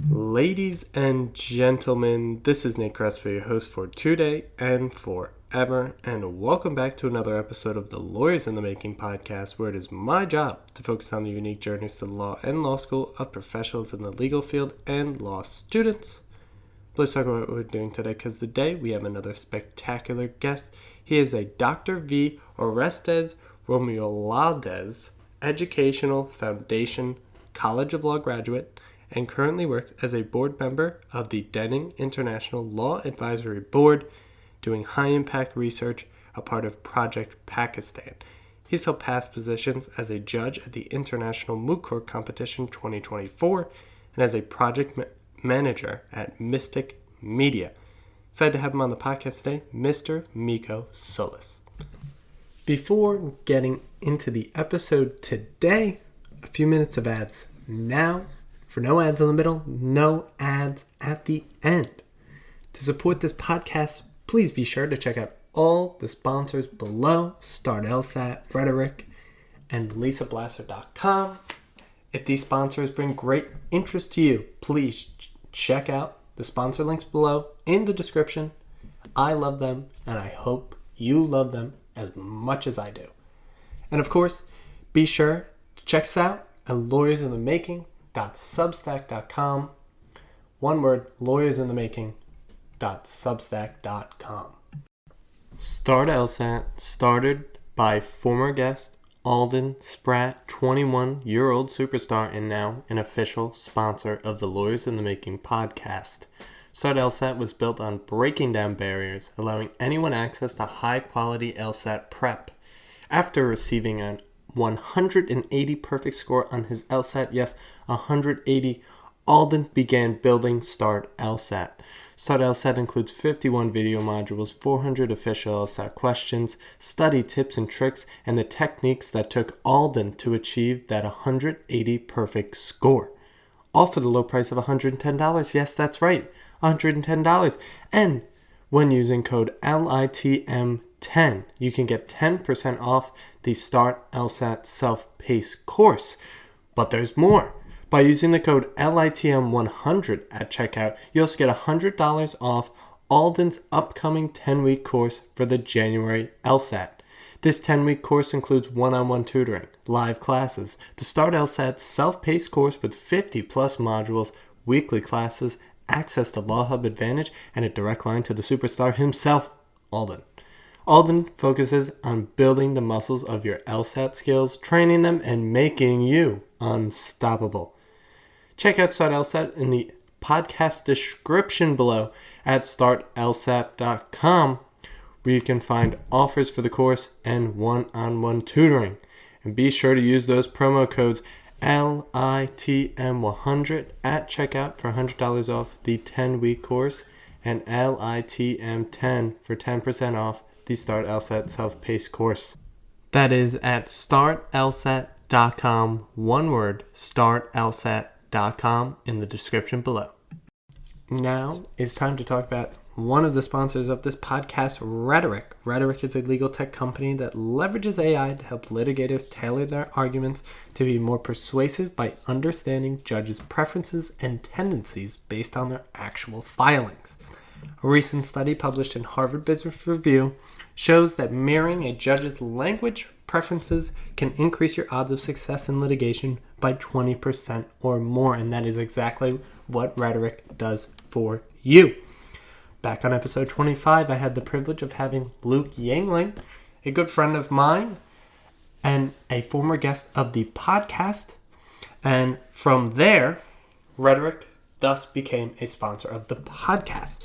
Ladies and gentlemen, this is Nate Crespo, your host for today and forever, and welcome back to another episode of the Lawyers in the Making podcast, where it is my job to focus on the unique journeys to the law and law school of professionals in the legal field and law students. Let's talk about what we're doing today, because today we have another spectacular guest. He is a Dr. V. Orestes Romualdez, Educational Foundation College of Law graduate, and currently works as a board member of the Denning International Law Advisory Board, doing high-impact research, a part of Project Pakistan. He's held past positions as a judge at the International Moot Court Competition 2024 and as a project manager at Mystic Media. Excited to have him on the podcast today, Mr. Mikko Solis. Before getting into the episode today, a few minutes of ads now. For no ads in the middle, no ads at the end. To support this podcast, please be sure to check out all the sponsors below: Start LSAT, Rhetoric, and LisaBlasser.com. If these sponsors bring great interest to you, please check out the sponsor links below in the description. I love them, and I hope you love them as much as I do. And of course, be sure to check us out at LawyersInTheMaking.substack.com. One word, LawyersInTheMaking.substack.com. Start LSAT, started by former guest Alden Spratt, 21-year-old superstar and now an official sponsor of the Lawyers in the Making podcast. Start LSAT was built on breaking down barriers, allowing anyone access to high-quality LSAT prep. After receiving an 180 perfect score on his LSAT, yes, 180, Alden began building Start LSAT. Start LSAT includes 51 video modules, 400 official LSAT questions, study tips and tricks, and the techniques that took Alden to achieve that 180 perfect score. All for the low price of $110. Yes, that's right, $110. And when using code LITM10, you can get 10% off the Start LSAT self-paced course. But there's more. By using the code LITM100 at checkout, you also get $100 off Alden's upcoming 10-week course for the January LSAT. This 10-week course includes one-on-one tutoring, live classes, the Start LSAT self-paced course with 50-plus modules, weekly classes, access to Law Hub Advantage, and a direct line to the superstar himself, Alden. Alden focuses on building the muscles of your LSAT skills, training them, and making you unstoppable. Check out Start LSAT in the podcast description below at startlsat.com, where you can find offers for the course and one-on-one tutoring. And be sure to use those promo codes LITM100 at checkout for $100 off the 10-week course and LITM10 for 10% off the Start LSAT self-paced course. That is at startlsat.com, one word, startlsat.com, in the description below. Now it's time to talk about one of the sponsors of this podcast, Rhetoric. Rhetoric is a legal tech company that leverages AI to help litigators tailor their arguments to be more persuasive by understanding judges' preferences and tendencies based on their actual filings. A recent study published in Harvard Business Review shows that mirroring a judge's language preferences can increase your odds of success in litigation by 20% or more, and that is exactly what Rhetoric does for you. Back on episode 25, I had the privilege of having Luke Yangling, a good friend of mine and a former guest of the podcast, and from there, Rhetoric thus became a sponsor of the podcast.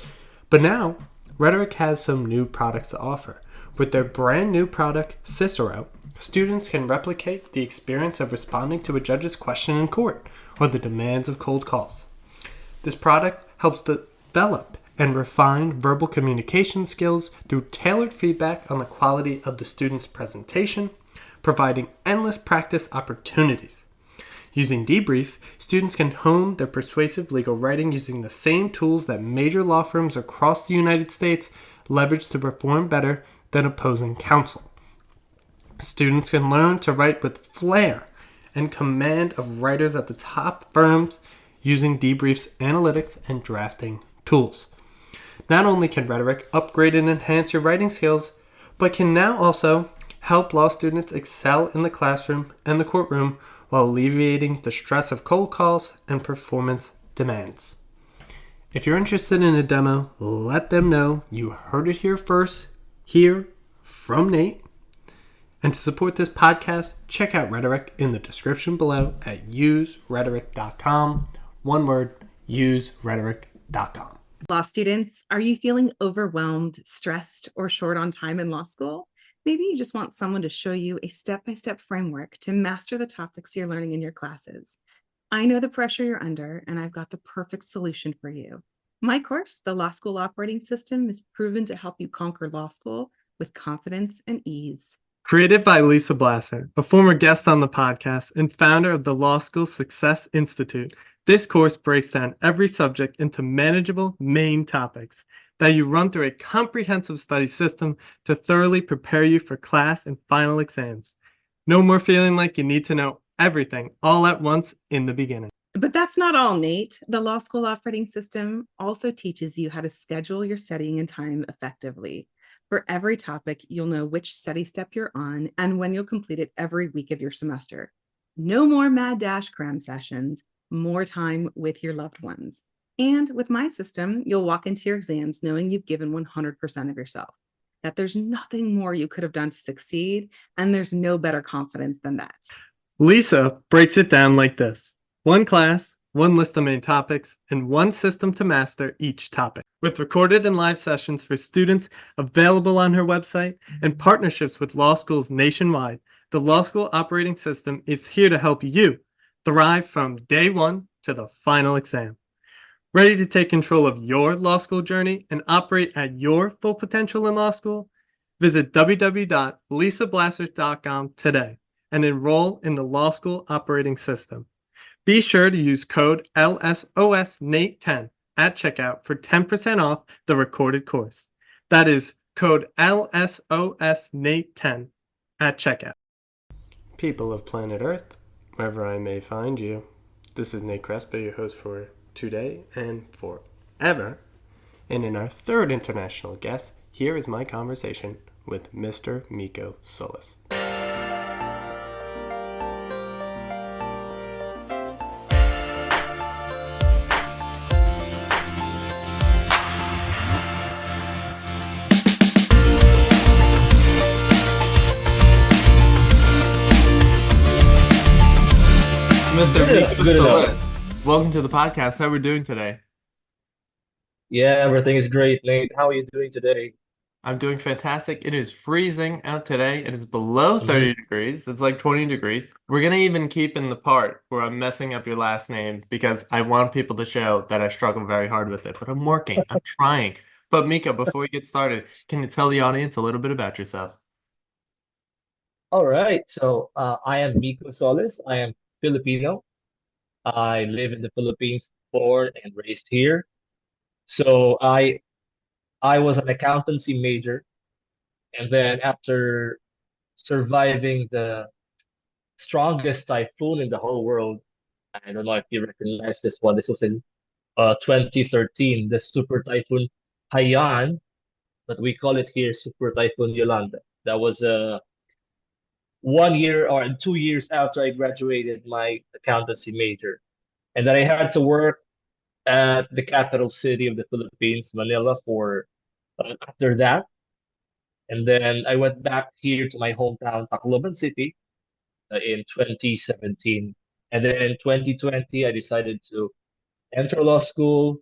But now, Rhetoric has some new products to offer. With their brand new product, Cicero, students can replicate the experience of responding to a judge's question in court or the demands of cold calls. This product helps develop and refine verbal communication skills through tailored feedback on the quality of the student's presentation, providing endless practice opportunities. Using Debrief, students can hone their persuasive legal writing using the same tools that major law firms across the United States leverage to perform better than opposing counsel. Students can learn to write with flair and command of writers at the top firms using debriefs, analytics, and drafting tools. Not only can rhetoric upgrade and enhance your writing skills, but can now also help law students excel in the classroom and the courtroom while alleviating the stress of cold calls and performance demands. If you're interested in a demo, let them know you heard it here first, here from Nate. And to support this podcast, check out Rhetoric in the description below at userhetoric.com. One word, userhetoric.com. Law students, are you feeling overwhelmed, stressed, or short on time in law school? Maybe you just want someone to show you a step-by-step framework to master the topics you're learning in your classes. I know the pressure you're under, and I've got the perfect solution for you. My course, The Law School Operating System, is proven to help you conquer law school with confidence and ease. Created by Lisa Blasser, a former guest on the podcast and founder of the Law School Success Institute, this course breaks down every subject into manageable main topics that you run through a comprehensive study system to thoroughly prepare you for class and final exams. No more feeling like you need to know everything all at once in the beginning. But that's not all, Nate. The Law School Operating System also teaches you how to schedule your studying and time effectively. For every topic, you'll know which study step you're on and when you'll complete it every week of your semester. No more mad dash cram sessions, more time with your loved ones. And with my system, you'll walk into your exams knowing you've given 100% of yourself, that there's nothing more you could have done to succeed, and there's no better confidence than that. Lisa breaks it down like this: one class, one list of main topics, and one system to master each topic. With recorded and live sessions for students available on her website and partnerships with law schools nationwide, the Law School Operating System is here to help you thrive from day one to the final exam. Ready to take control of your law school journey and operate at your full potential in law school? Visit www.lisablasser.com today and enroll in the Law School Operating System. Be sure to use code LSOSNATE10 at checkout for 10% off the recorded course. That is code LSOSNATE10 at checkout. People of planet Earth, wherever I may find you, this is Nate Crespo, your host for today and forever. And in our third international guest, here is my conversation with Mr. Mikko Solis. Mr. Mikko Solis, welcome to the podcast. How are we doing today? Yeah, everything is great, Nate. How are you doing today? I'm doing fantastic. It is freezing out today. It is below 30 degrees. It's like 20 degrees. We're going to even keep in the part where I'm messing up your last name because I want people to show that I struggle very hard with it. But I'm working. I'm trying. But Mikko, before we get started, can you tell the audience a little bit about yourself? All right. So I am Mikko Solis. I am Filipino. I live in the Philippines, born and raised here. So I was an accountancy major, and then after surviving the strongest typhoon in the whole world, I don't know if you recognize this one. This was in 2013, the super typhoon Haiyan, but we call it here Super Typhoon Yolanda. That was 1 year or 2 years after I graduated my accountancy major. And then I had to work at the capital city of the Philippines, Manila, for after that. And then I went back here to my hometown, Tacloban City, in 2017. And then in 2020, I decided to enter law school.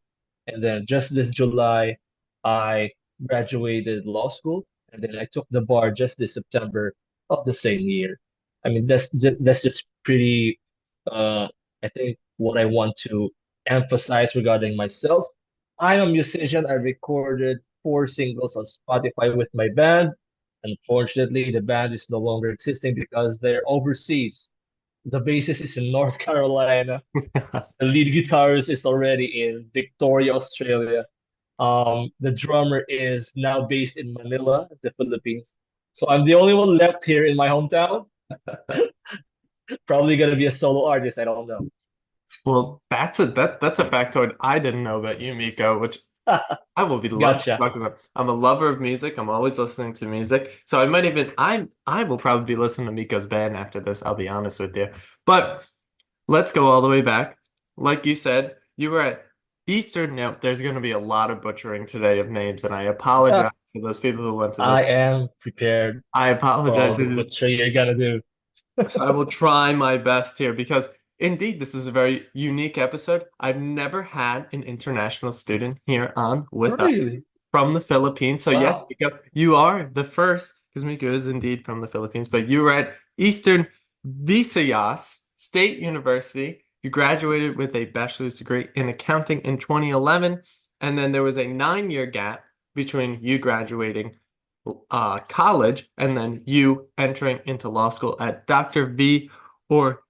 And then just this July, I graduated law school. And then I took the bar just this September of the same year. I mean, that's just pretty, I think, what I want to emphasize regarding myself. I'm a musician. I recorded 4 singles on Spotify with my band. Unfortunately, the band is no longer existing because they're overseas. The bassist is in North Carolina. The lead guitarist is already in Victoria, Australia. The drummer is now based in Manila, the Philippines. So I'm the only one left here in my hometown. Probably gonna be a solo artist. I don't know. Well, that's a factoid I didn't know about you, Miko, which I will be loving to Gotcha. talk about. I'm a lover of music. I'm always listening to music. So I might even I will probably be listening to Miko's band after this, I'll be honest with you. But let's go all the way back. Like you said, you were at Eastern. Now, there's going to be a lot of butchering today of names, and I apologize to those people who went to this. I am prepared I for apologize. all the butcher you're gonna do. So I will try my best here because indeed this is a very unique episode. I've never had an international student here on with us Really? from the Philippines. So yes, Wow. Miko, you are the first, because Miko is indeed from the Philippines, but you were at Eastern Visayas State University. You graduated with a bachelor's degree in accounting in 2011, and then there was a 9-year gap between you graduating college and then you entering into law school at Dr. V. or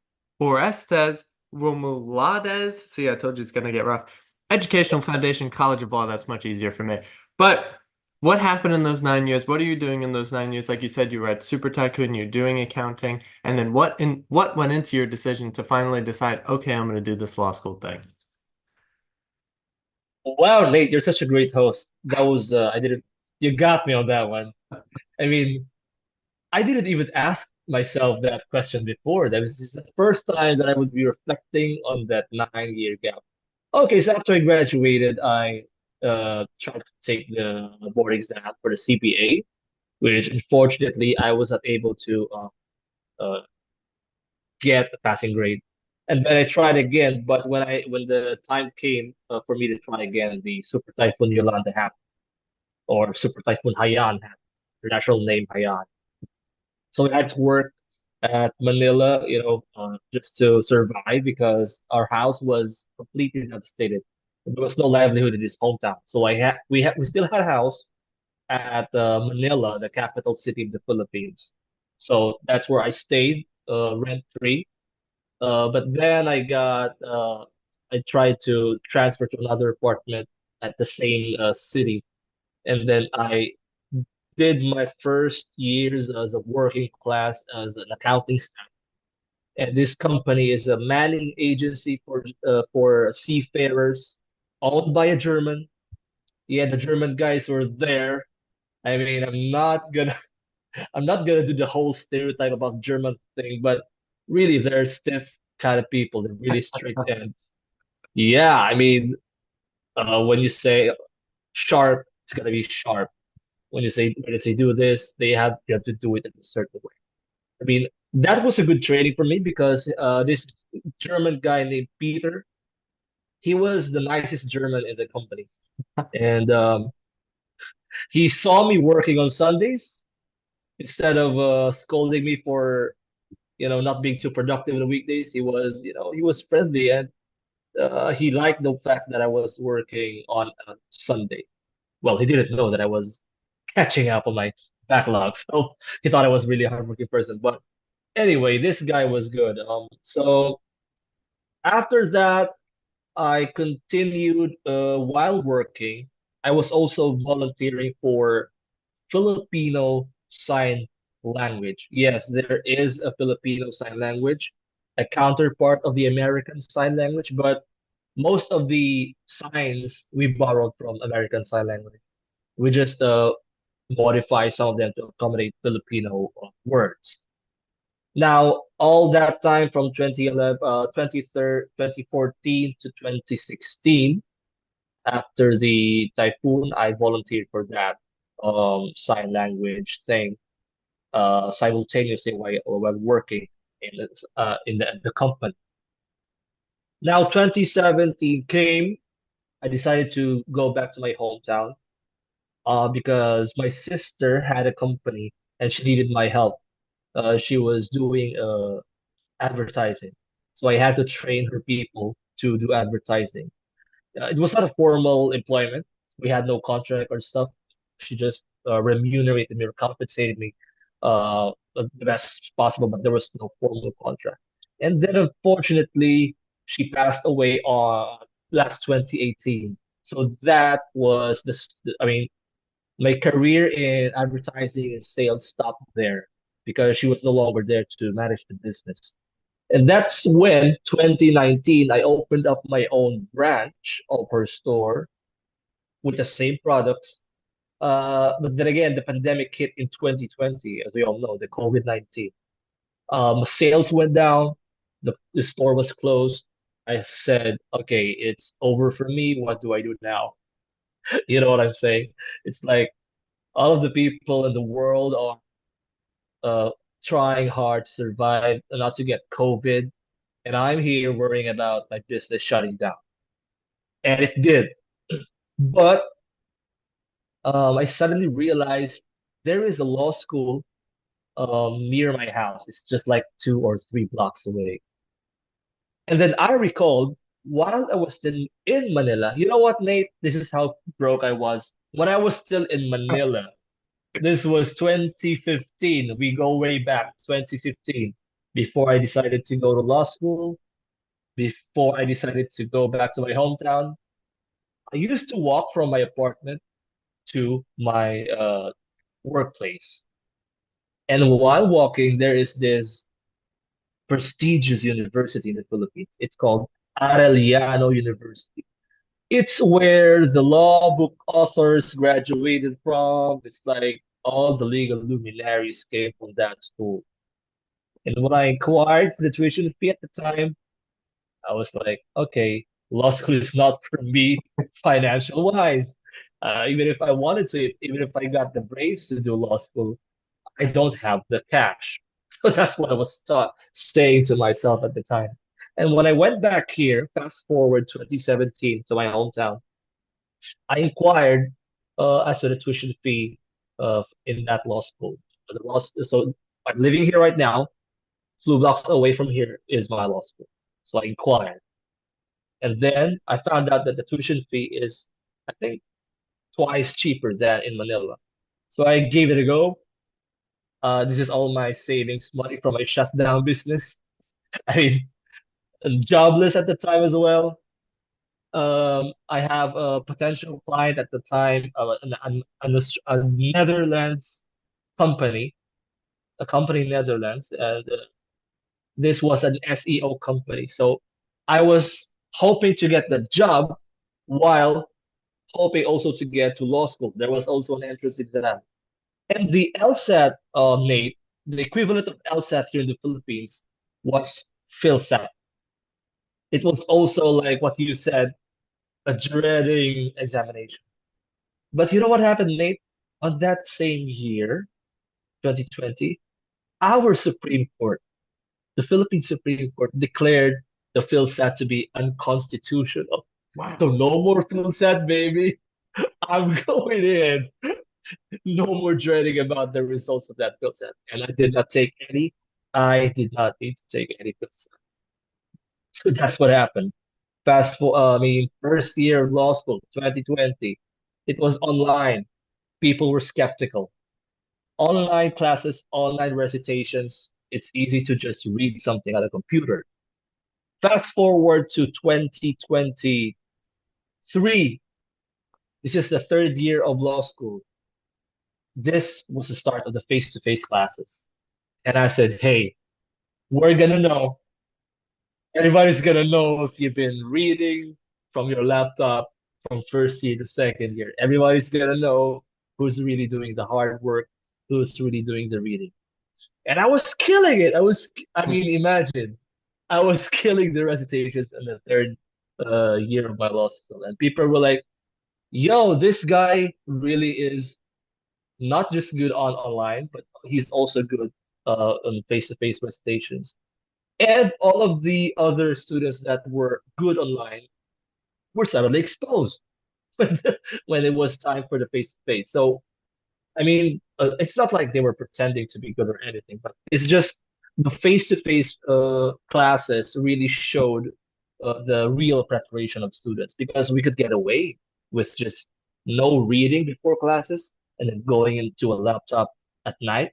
Orestes Romualdez. See, I told you it's going to get rough. Educational Foundation College of Law. That's much easier for me. But what happened in those 9 years? What are you doing in those 9 years? Like you said, you were at Super Tycoon, you're doing accounting, and then what went into your decision to finally decide, okay, I'm going to do this law school thing? Wow, Nate, you're such a great host. That was I didn't you got me on that one. I mean, I didn't even ask myself that question before. That was just the first time that I would be reflecting on that 9 year gap. Okay, so after I graduated, I tried to take the board exam for the CPA, which unfortunately I was not able to uh, get a passing grade. And then I tried again, but when the time came for me to try again, the Super Typhoon Yolanda happened, or Super Typhoon Haiyan happened, the natural name Haiyan. So I had to work at Manila, just to survive because our house was completely devastated. There was no livelihood in this hometown. So we still had a house at Manila, the capital city of the Philippines. So that's where I stayed, rent free. But then I tried to transfer to another apartment at the same city, and then I did my first years as a working class as an accounting staff. And this company is a manning agency for seafarers, owned by a German. Yeah, the German guys were there. I mean, I'm not gonna do the whole stereotype about German thing, but really they're stiff kind of people. They're really strict, and yeah, I mean, when you say sharp, it's gonna be sharp. When they say do this, you have to do it in a certain way. I mean, that was a good training for me because this German guy named Peter, he was the nicest German in the company, and he saw me working on Sundays instead of scolding me for not being too productive on the weekdays. He was friendly, and he liked the fact that I was working on a Sunday. Well, he didn't know that I was catching up on my backlog, so he thought I was really a hardworking person. But anyway, this guy was good. So after that, I continued while working. I was also volunteering for Filipino Sign Language. Yes, there is a Filipino Sign Language, a counterpart of the American Sign Language, but most of the signs we borrowed from American Sign Language. We just modify some of them to accommodate Filipino words. Now, all that time from 2011, 2014 to 2016, after the typhoon, I volunteered for that sign language thing simultaneously while working in the company. Now, 2017 came. I decided to go back to my hometown because my sister had a company and she needed my help. She was doing advertising, so I had to train her people to do advertising. It was not a formal employment. We had no contract or stuff. She just remunerated me or compensated me the best possible, but there was no formal contract. And then unfortunately, she passed away on last 2018. So that was I mean, my career in advertising and sales stopped there because she was no longer there to manage the business. And that's when 2019 I opened up my own branch of her store with the same products. But then again, the pandemic hit in 2020, as we all know, the COVID-19. Sales went down, the store was closed. I said, okay, it's over for me. What do I do now? You know what I'm saying? It's like all of the people in the world are uh, trying hard to survive and not to get COVID. And I'm here worrying about my business shutting down. And it did. But I suddenly realized there is a law school near my house. It's just like 2 or 3 blocks away. And then I recalled while I was still in Manila, you know what, Nate? This is how broke I was. When I was still in Manila, this was 2015. We go way back, 2015, before I decided to go to law school, before I decided to go back to my hometown. I used to walk from my apartment to my workplace. And while walking, there is this prestigious university in the Philippines. It's called Arellano University. It's where the law book authors graduated from. It's like all the legal luminaries came from that school. And when I inquired for the tuition fee at the time, I was like, okay, law school is not for me financial wise. Even if I wanted to, even if I got the brains to do law school, I don't have the cash. So that's what I was saying to myself at the time. And when I went back here, fast forward 2017 to my hometown, I inquired as to the tuition fee in that law school. So I'm living here right now. 2 blocks away from here is my law school. So I inquired. And then I found out that the tuition fee is, I think, twice cheaper than in Manila. So I gave it a go. This is all my savings money from my shutdown business. I mean, jobless at the time as well. I have a potential client at the time, a Netherlands company, a company in Netherlands, and this was an SEO company. So I was hoping to get the job while hoping also to get to law school. There was also an entrance exam. And the LSAT, Nate, the equivalent of LSAT here in the Philippines was PhilSat. It was also like what you said, a dreading examination. But you know what happened, Nate? On that same year, 2020, our Supreme Court, the Philippine Supreme Court, declared the PhilSat to be unconstitutional. Wow. So no more PhilSat, baby. I'm going in. No more dreading about the results of that PhilSat. And I did not take any. I did not need to take any PhilSat. So that's what happened. First year of law school, 2020. It was online. People were skeptical. Online classes, online recitations, it's easy to just read something on a computer. Fast forward to 2023. This is the third year of law school. This was the start of the face-to-face classes. And I said, hey, we're gonna know. Everybody's gonna know if you've been reading from your laptop from first year to second year. Everybody's gonna know who's really doing the hard work, who's really doing the reading. And I was killing it. I mean, imagine, I was killing the recitations in the third year of my law school. And people were like, yo, this guy really is not just good on online, but he's also good on face-to-face recitations. And all of the other students that were good online were suddenly exposed when, when it was time for the face-to-face. So I mean, it's not like they were pretending to be good or anything, but it's just the face-to-face classes really showed the real preparation of students because we could get away with just no reading before classes and then going into a laptop at night.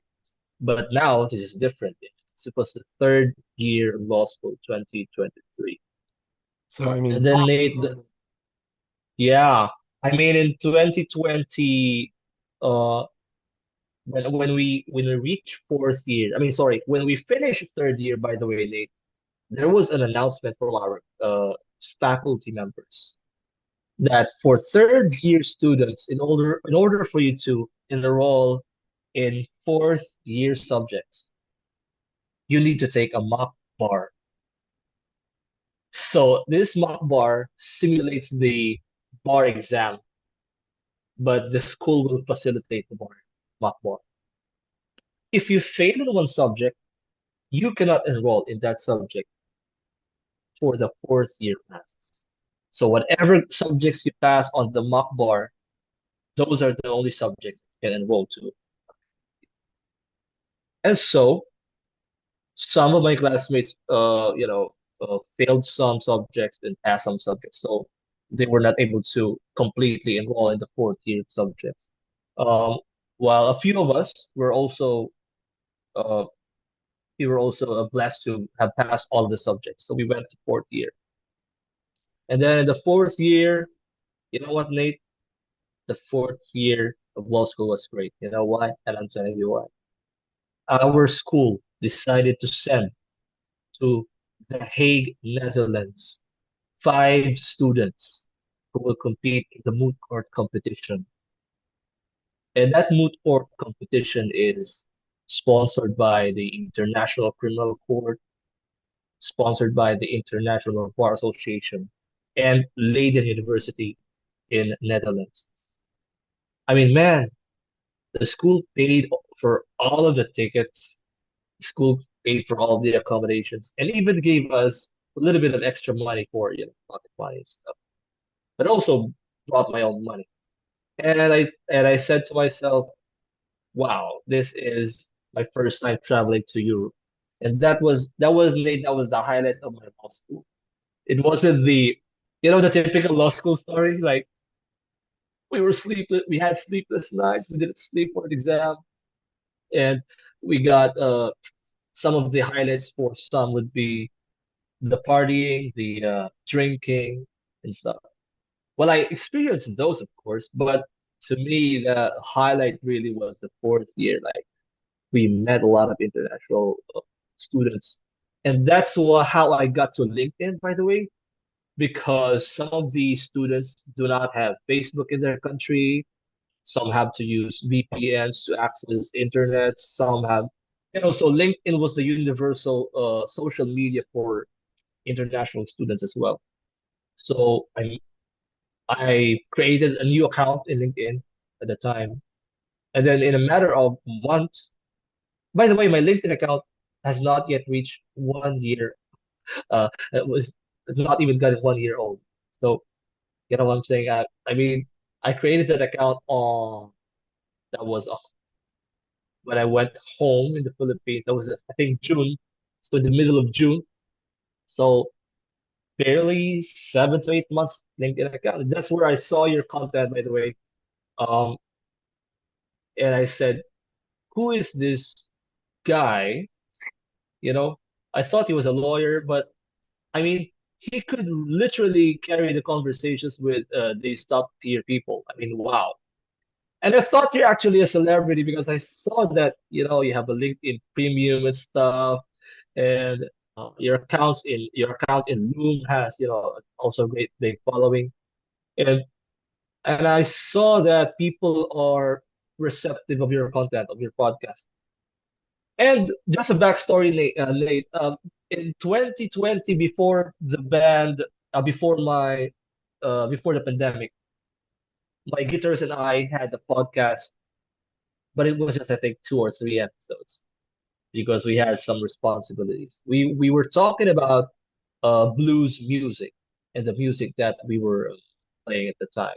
But now this is different. It was the third year of law school, 2023. So, I mean, And then Nate, yeah, I mean, in 2020, uh, when we reach fourth year, I mean, sorry, when we finish third year, by the way, Nate, there was an announcement from our faculty members that for third year students, in order for you to enroll in fourth year subjects, you need to take a mock bar. So this mock bar simulates the bar exam, but the school will facilitate the mock bar. If you fail in one subject, you cannot enroll in that subject for the fourth year classes. So whatever subjects you pass on the mock bar, those are the only subjects you can enroll to. And so some of my classmates, failed some subjects and passed some subjects, so they were not able to completely enroll in the fourth year subjects. Um, while a few of us were also uh, blessed to have passed all of the subjects, so we went to fourth year. And then in the fourth year, you know what, Nate? The fourth year of law school was great. You know why? And I'm telling you why. Our school decided to send to The Hague, Netherlands, 5 students who will compete in the moot court competition. And that moot court competition is sponsored by the International Criminal Court, sponsored by the International Bar Association, and Leiden University in Netherlands. I mean, man, the school paid for all of the tickets. The school paid for all of the accommodations, and even gave us a little bit of extra money for pocket money and stuff. But also brought my own money. And I said to myself, wow, this is my first time traveling to Europe. And that was the highlight of my law school. It wasn't the typical law school story, like we had sleepless nights, we didn't sleep for the exam, and we got some of the highlights for some would be the partying, the drinking and stuff. Well, I experienced those, of course, but to me, the highlight really was the fourth year. Like we met a lot of international students, and that's how I got to LinkedIn, by the way, because some of the students do not have Facebook in their country. Some have to use VPNs to access internet. Some have, so LinkedIn was the universal social media for international students as well. So I created a new account in LinkedIn at the time. And then in a matter of months, by the way, my LinkedIn account has not yet reached 1 year. It's not even gotten 1 year old. So you know what I'm saying? I mean, I created that account that was when I went home in the Philippines. That was I think June. So in the middle of June. So barely 7 to 8 months LinkedIn account. That's where I saw your content, by the way. Um, and I said, who is this guy? You know, I thought he was a lawyer, but I mean, he could literally carry the conversations with these top tier people. I mean, wow. And I thought you're actually a celebrity because I saw that, you have a LinkedIn premium and stuff, and your account in Loom has, also great big following. And and I saw that people are receptive of your content, of your podcast. And just a backstory, Nate. In 2020, before the band, before the pandemic, my guitarist and I had a podcast, but it was just I think 2 or 3 episodes because we had some responsibilities. We were talking about blues music and the music that we were playing at the time.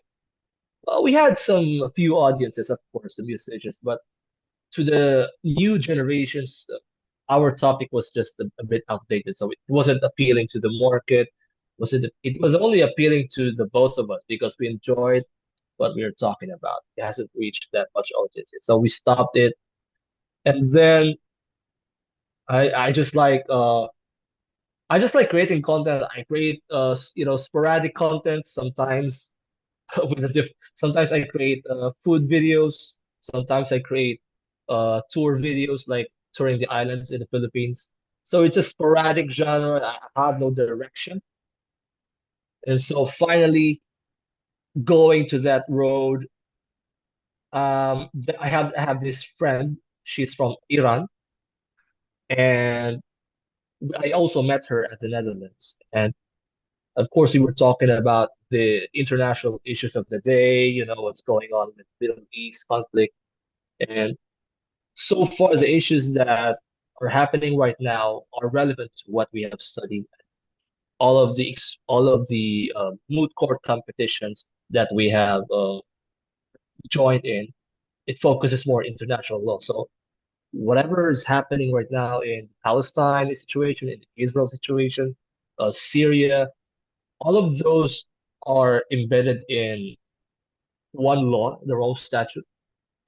Well, we had a few audiences, of course, the musicians, but to the new generations, our topic was just a bit outdated. So it wasn't appealing to the market. It was only appealing to the both of us because we enjoyed what we were talking about. It hasn't reached that much audience. So we stopped it. And then I just like creating content. I create sporadic content sometimes sometimes I create food videos. Sometimes I create tour videos like touring the islands in the Philippines. So it's a sporadic genre. I have no direction. And so finally going to that road, I have this friend. She's from Iran, and I also met her at the Netherlands. And of course, we were talking about the international issues of the day, what's going on with Middle East conflict. And so far, the issues that are happening right now are relevant to what we have studied. All of the moot court competitions that we have joined in, it focuses more international law. So whatever is happening right now in Palestine situation, in Israel situation, Syria, all of those are embedded in one law, the Rome Statute,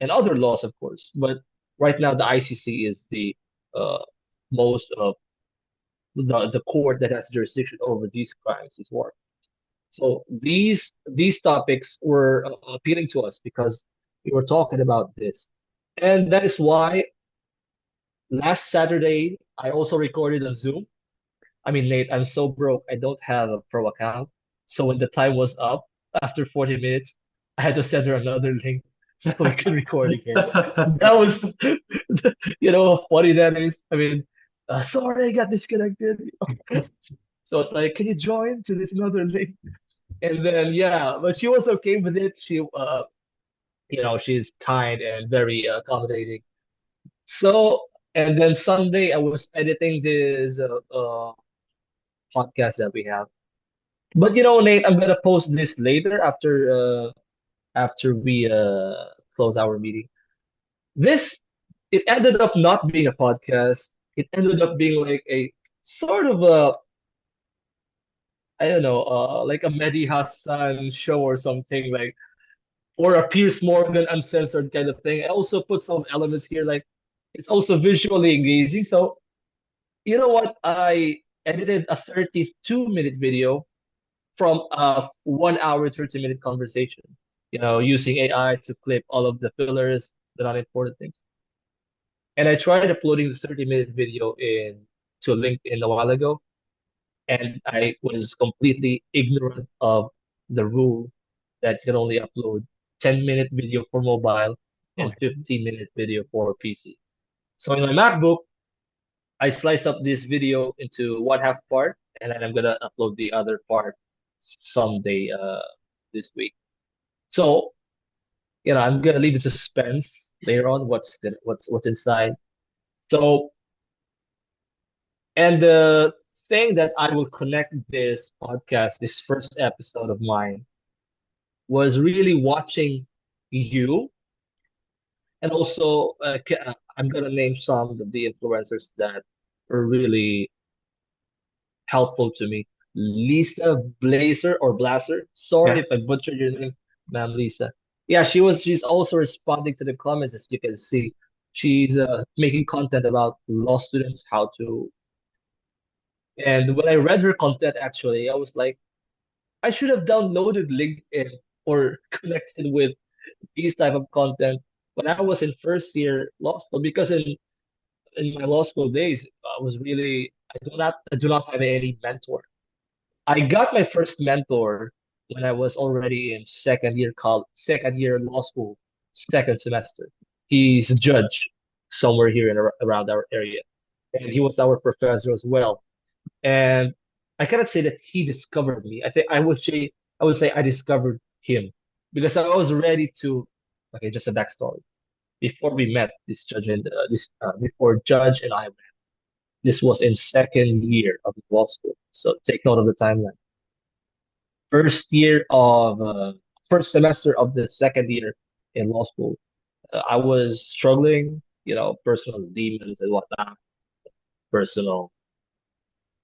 and other laws, of course. But right now, the ICC is the uh, most the court that has jurisdiction over these crimes, these war. So these topics were appealing to us because we were talking about this, and that is why last Saturday I also recorded on Zoom. I mean, Nate, I'm so broke. I don't have a pro account. So when the time was up after 40 minutes, I had to send her another link so we could record again. That was, how funny that is. I mean, sorry, I got disconnected. So it's like, can you join to this another link? And then, yeah, but she was okay with it. She's kind and very accommodating. So, and then Sunday, I was editing this podcast that we have. But Nate, I'm gonna post this later after we close our meeting. This it ended up not being a podcast. It ended up being like a sort of a I don't know, like a Mehdi Hassan show or something like, or a Pierce Morgan uncensored kind of thing. I also put some elements here like it's also visually engaging. So you know what? I edited a 32-minute video from a 1 hour, 30-minute conversation, using AI to clip all of the fillers, the non-important things. And I tried uploading the 30-minute video to LinkedIn a while ago, and I was completely ignorant of the rule that you can only upload 10-minute video for mobile and 15-minute video for PC. So in my MacBook, I sliced up this video into one half part, and then I'm gonna upload the other part someday this week. So I'm gonna leave the suspense later on. What's inside. So, and the thing that I will connect this podcast, this first episode of mine, was really watching you, and also I'm gonna name some of the influencers that were really helpful to me. Lisa Blazer or Blazer. Sorry Yeah. if I butchered your name, ma'am Lisa. Yeah, she's also responding to the comments, as you can see. She's making content about law students, how to. And when I read her content, actually, I was like, I should have downloaded LinkedIn or connected with these type of content when I was in first year law school. Because in my law school days, I do not have any mentor. I got my first mentor when I was already in second year law school, second semester. He's a judge somewhere here around our area, and he was our professor as well. And I cannot say that he discovered me. I think I would say I discovered him because I was ready to. Okay, just a backstory. Before we met, before judge and I, this was in second year of law school. So take note of the timeline. first year of First semester of the second year in law school, I was struggling, personal demons and whatnot. Personal,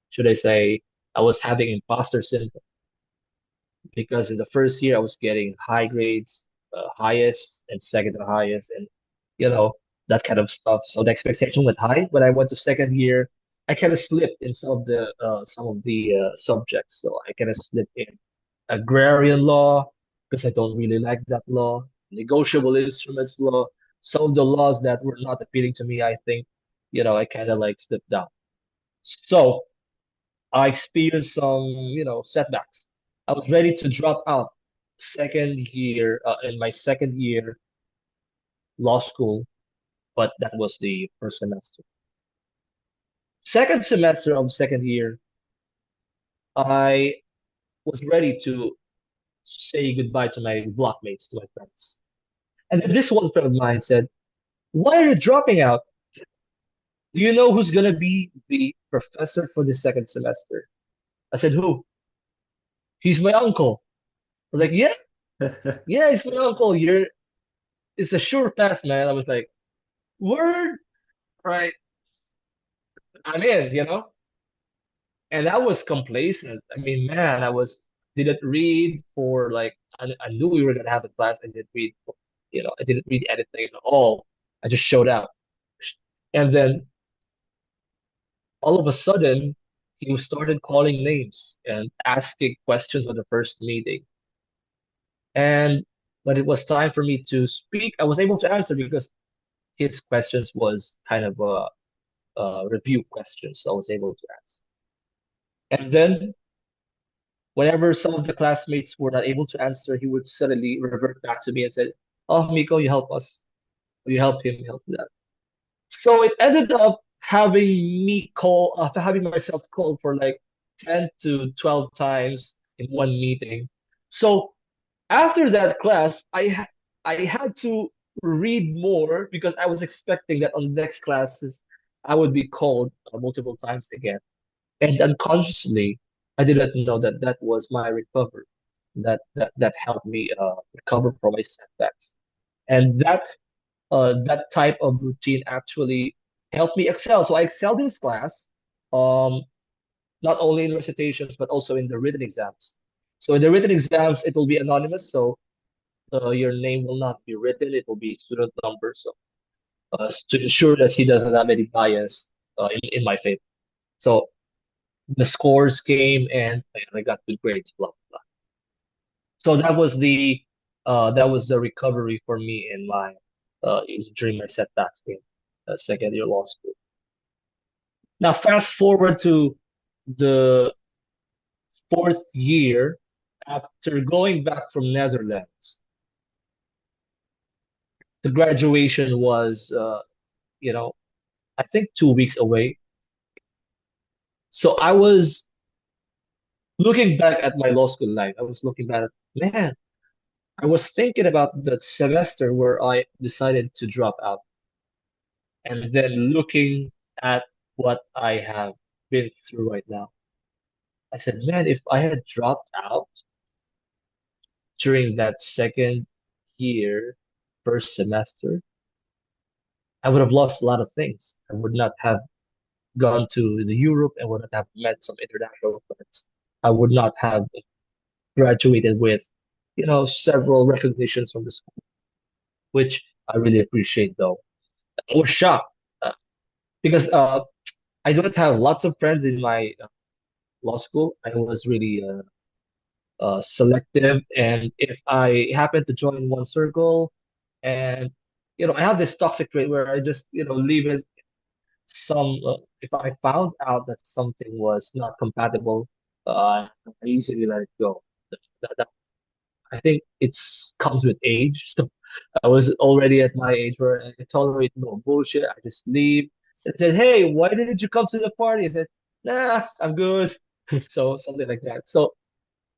should I say, I was having imposter syndrome because in the first year I was getting high grades, highest and second to highest, and you know that kind of stuff. So the expectation went high. When I went to second year, I kind of slipped in some of the subjects. So I kind of slipped in agrarian law because I don't really like that law, negotiable instruments law, some of the laws that were not appealing to me, I think, I kind of like slipped down. So I experienced some, setbacks. I was ready to drop out second year in my second year law school, but that was the first semester. Second semester of second year, I was ready to say goodbye to my blockmates, to my friends. And then this one friend of mine said, "Why are you dropping out? Do you know who's gonna be the professor for the second semester?" I said, "Who?" "He's my uncle." I was like, "Yeah, yeah, he's my uncle. It's a sure pass, man." I was like, "Word, right? I'm in." And I was complacent. I mean, man, didn't read for like I knew we were gonna have a class. I didn't read, I didn't read anything at all. I just showed up, and then all of a sudden, he started calling names and asking questions on the first meeting. And when it was time for me to speak, I was able to answer because his questions was kind of a review questions. So I was able to answer. And then whenever some of the classmates were not able to answer, he would suddenly revert back to me and said, "Oh, Miko, you help us. You help him, help that." So it ended up having myself called for like 10 to 12 times in one meeting. So after that class, I had to read more because I was expecting that on the next classes I would be called multiple times again. And unconsciously, I didn't know that that was my recovery, that helped me recover from my setbacks, and that type of routine actually helped me excel. So I excelled in this class, um, not only in recitations but also in the written exams. So in the written exams, it will be anonymous, so your name will not be written; it will be student number. So to ensure that he doesn't have any bias in my favor. So the scores came and I got good grades, blah blah. So that was the recovery for me in my during my setbacks in second year law school. Now fast forward to the fourth year after going back from Netherlands. The graduation was I think 2 weeks away. So I was looking back at my law school life. I was looking back at, man, I was thinking about that semester where I decided to drop out, and then looking at what I have been through right now. I said, man, if I had dropped out during that second year, first semester, I would have lost a lot of things. I would not have gone to the Europe and would not have met some international friends. I would not have graduated with, several recognitions from the school, which I really appreciate though. I was shocked because I don't have lots of friends in my law school. I was really selective, and if I happen to join one circle, and I have this toxic trait where I just leave it. If I found out that something was not compatible, I easily let it go. That I think it's comes with age. So I was already at my age where I tolerate no bullshit. I just leave. I said, "Hey, why didn't you come to the party?" I said, "Nah, I'm good." So something like that. So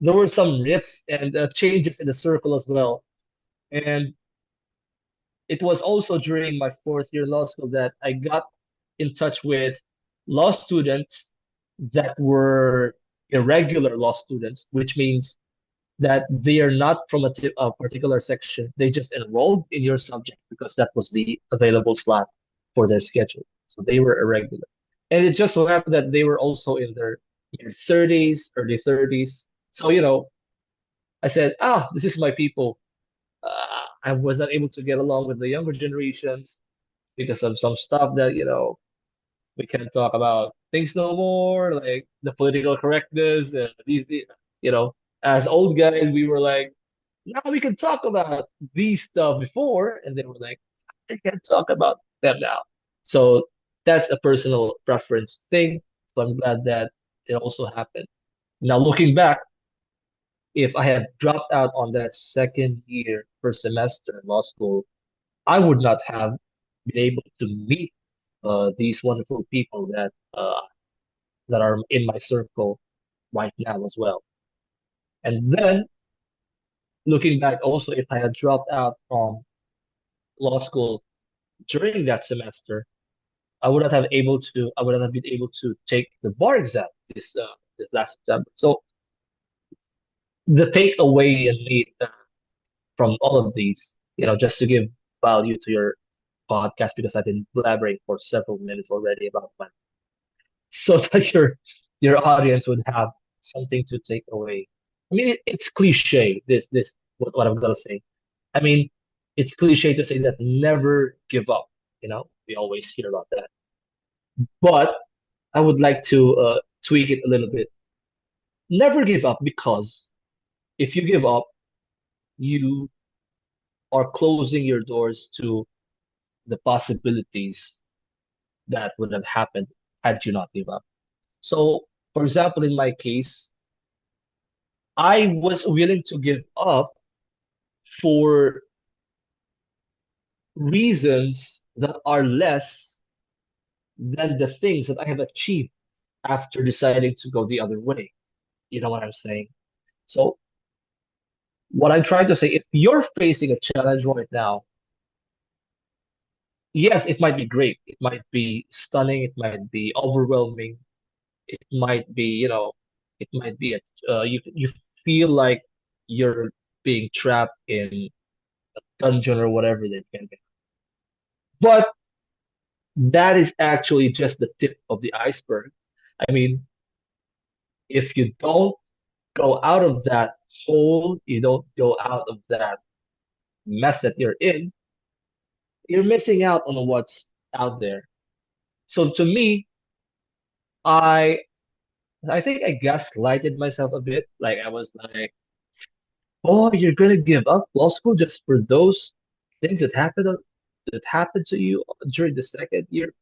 there were some rifts and changes in the circle as well. And it was also during my fourth year law school that I got in touch with law students that were irregular law students, which means that they are not from a particular section. They just enrolled in your subject because that was the available slot for their schedule. So they were irregular. And it just so happened that they were also in their mid 30s, early 30s. So, I said, this is my people. I was not able to get along with the younger generations because of some stuff that, we can't talk about things no more, like the political correctness. And you know, as old guys, we were like, now we can talk about these stuff before. And they were like, I can't talk about them now. So that's a personal preference thing. So I'm glad that it also happened. Now, looking back, if I had dropped out on that second year per semester in law school, I would not have been able to meet these wonderful people that are in my circle right now as well. And then looking back, also, if I had dropped out from law school during that semester, I would not have been able to take the bar exam this last September. So the takeaway in me from all of these, just to give value to your podcast because I've been blabbering for several minutes already about my so that your audience would have something to take away. I mean, it's cliche. This what I'm gonna say. I mean, it's cliche to say that never give up. We always hear about that, but I would like to tweak it a little bit. Never give up because if you give up, you are closing your doors to the possibilities that would have happened had you not give up. So, for example, in my case, I was willing to give up for reasons that are less than the things that I have achieved after deciding to go the other way. You know what I'm saying? So, what I'm trying to say, if you're facing a challenge right now, yes, it might be great. It might be stunning. It might be overwhelming. It might be, it might be you feel like you're being trapped in a dungeon or whatever that can be. But that is actually just the tip of the iceberg. I mean, if you don't go out of that hole, you don't go out of that mess that you're in, you're missing out on what's out there. So to me, I I think I gaslighted myself a bit. Like I was like, "Oh, you're gonna give up law school just for those things that happened to you during the second year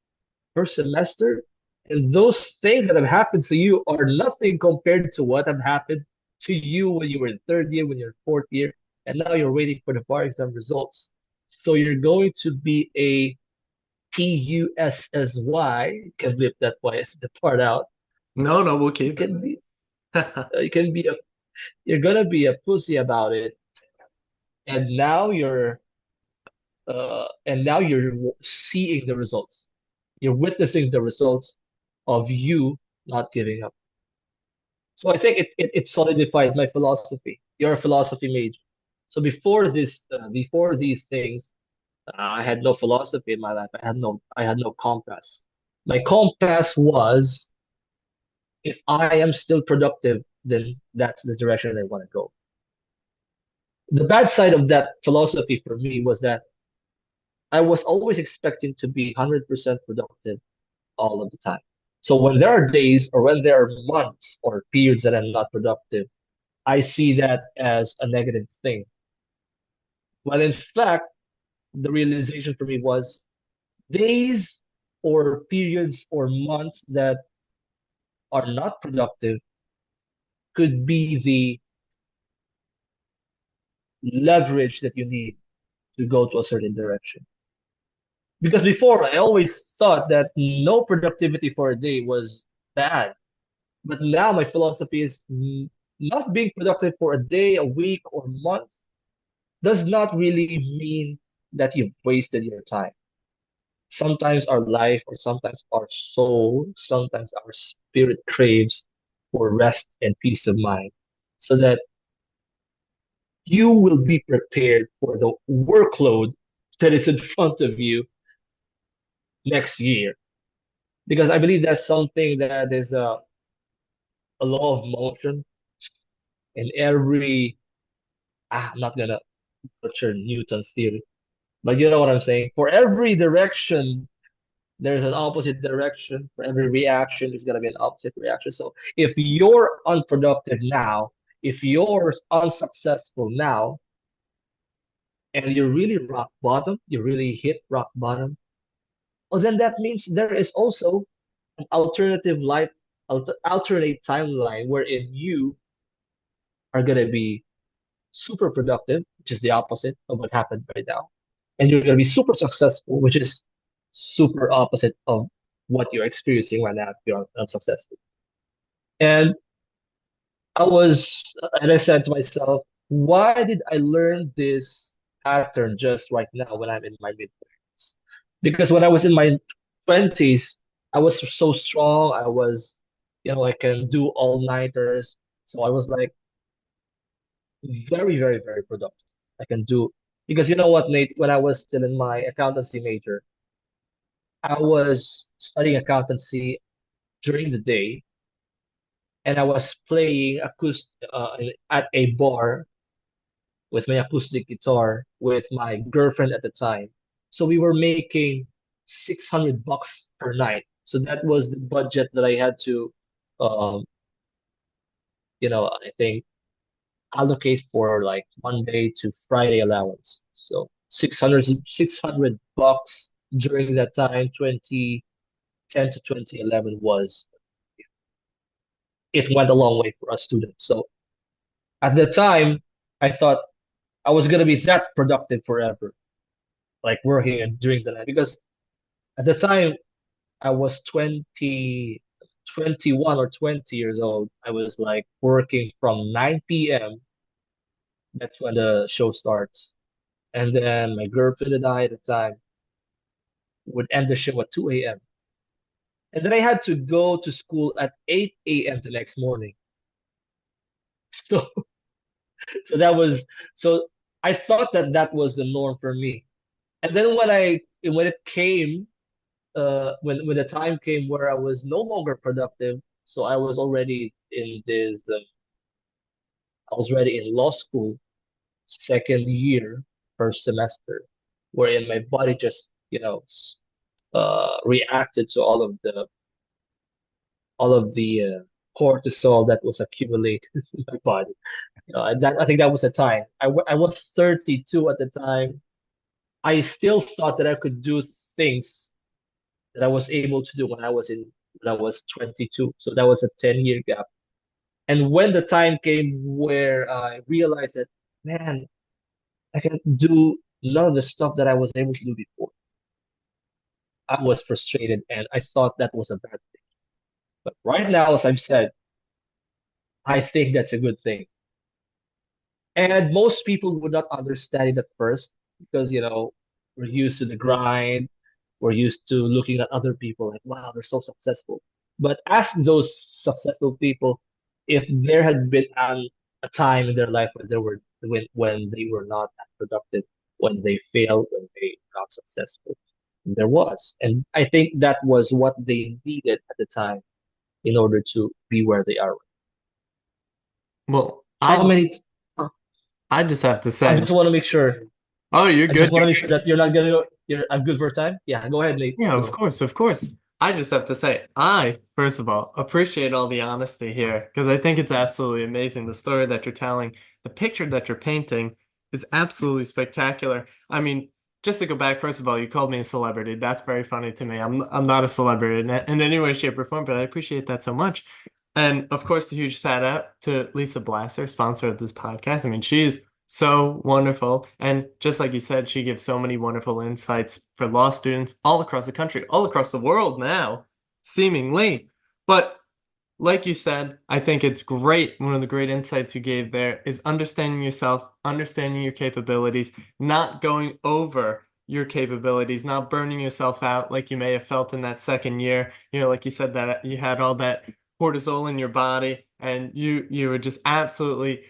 first semester, and those things that have happened to you are nothing compared to what have happened to you when you were in third year, when you're in fourth year, and now you're waiting for the bar exam results. So you're going to be a PUSSY. Can flip that the part out. No, no, we'll You keep it. can be you can be a you're gonna be a pussy about it, and now you're seeing the results. You're witnessing the results of you not giving up. So I think it solidified my philosophy. You're a philosophy major. So before these things, I had no philosophy in my life. I had no compass. My compass was if I am still productive, then that's the direction I want to go. The bad side of that philosophy for me was that I was always expecting to be 100% productive all of the time. So when there are days or when there are months or periods that I'm not productive, I see that as a negative thing. When in fact, the realization for me was days or periods or months that are not productive could be the leverage that you need to go to a certain direction. Because before, I always thought that no productivity for a day was bad. But now my philosophy is not being productive for a day, a week, or month does not really mean that you've wasted your time. Sometimes our life, or sometimes our soul, sometimes our spirit craves for rest and peace of mind so that you will be prepared for the workload that is in front of you next year. Because I believe that's something that is a law of motion in every, I'm not gonna butcher Newton's theory, but you know what I'm saying. For every direction, there's an opposite direction. For every reaction, there's gonna be an opposite reaction. So if you're unproductive now, if you're unsuccessful now, and you really rock bottom, you really hit rock bottom, well, then that means there is also an alternative life alternate timeline wherein you are gonna be super productive, which is the opposite of what happened right now, and you're gonna be super successful, which is super opposite of what you're experiencing right now if you're unsuccessful. And and I said to myself, why did I learn this pattern just right now when I'm in my mid 30s? Because when I was in my 20s, I was so strong. I can do all-nighters. So I was like very, very, very productive. I can do, because you know what, Nate, when I was still in my accountancy major, I was studying accountancy during the day and I was playing at a bar with my acoustic guitar with my girlfriend at the time. So we were making $600 per night. So that was the budget that I had to, um, I think allocate for like Monday to Friday allowance. So 600 bucks during that time, 2010 to 2011 it went a long way for us students. So at the time, I thought I was gonna be that productive forever, like working and during the night. Because at the time I was 21 or 20 years old. I was like working from 9 p.m. That's when the show starts. And then my girlfriend and I at the time would end the show at 2 a.m. And then I had to go to school at 8 a.m. the next morning. So, so that was, so I thought that that was the norm for me. And then when it came, when the time came where I was no longer productive, so I was already in law school, second year, first semester, wherein my body just, reacted to all of the cortisol that was accumulated in my body. I think that was the time. I was 32 at the time. I still thought that I could do things that I was able to do when I was 22. So that was a 10-year gap. And when the time came where I realized that, man, I can do none of the stuff that I was able to do before, I was frustrated and I thought that was a bad thing. But right now, as I've said, I think that's a good thing. And most people would not understand it at first because, we're used to the grind. We're used to looking at other people like, wow, they're so successful. But ask those successful people if there had been a time in their life when they were not that productive, when they failed, when they were not successful. There was. And I think that was what they needed at the time in order to be where they are. Well, How many? I just have to I say, just want to make sure. oh, you're I just good. want to make sure that you're not gonna. I'm good for time. Yeah, go ahead, Nate. Yeah, of Go. course, of course. I just have to say, I, first of all, appreciate all the honesty here because I think it's absolutely amazing. The story that you're telling, the picture that you're painting is absolutely spectacular. I mean, just to go back, first of all, you called me a celebrity. That's very funny to me. I'm not a celebrity in any way, shape, or form, but I appreciate that so much. And of course, the huge shout out to Lisa Blasser, sponsor of this podcast. I mean, she's so wonderful. And just like you said, she gives so many wonderful insights for law students all across the country, all across the world now, seemingly. But like you said, I think it's great. One of the great insights you gave there is understanding yourself, understanding your capabilities, not going over your capabilities, not burning yourself out like you may have felt in that second year. Like you said, that you had all that cortisol in your body and you were just absolutely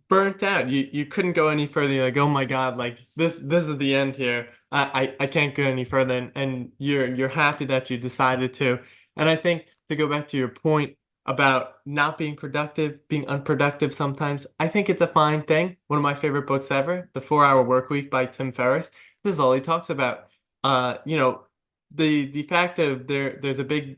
burnt out. You couldn't go any further. You're like, oh my God, like this is the end here. I can't go any further. And you're happy that you decided to. And I think to go back to your point about not being productive, being unproductive sometimes, I think it's a fine thing. One of my favorite books ever, The 4 Hour Work Week by Tim Ferriss. This is all he talks about. The fact of there's a big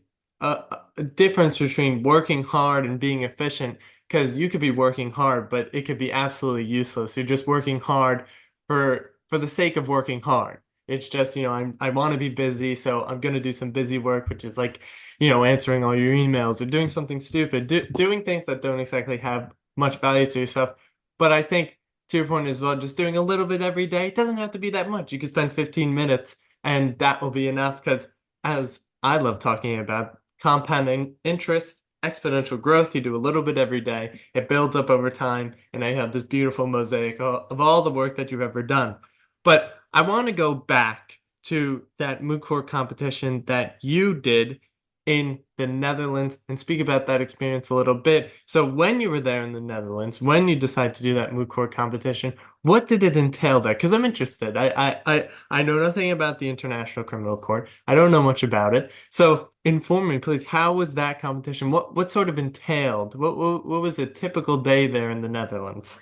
difference between working hard and being efficient because you could be working hard, but it could be absolutely useless. You're just working hard for the sake of working hard. It's just, I want to be busy, so I'm going to do some busy work, which is like, answering all your emails or doing something stupid, doing things that don't exactly have much value to yourself. But I think to your point as well, just doing a little bit every day, it doesn't have to be that much. You could spend 15 minutes and that will be enough because as I love talking about compounding interest, exponential growth, you do a little bit every day, it builds up over time, and now you have this beautiful mosaic of all the work that you've ever done. But I want to go back to that moot court competition that you did in the Netherlands and speak about that experience a little bit. So when you were there in the Netherlands, when you decided to do that moot court competition, what did it entail there? Because I'm interested. I know nothing about the International Criminal Court. I don't know much about it. So inform me, please. How was that competition? What sort of entailed? What was a typical day there in the Netherlands?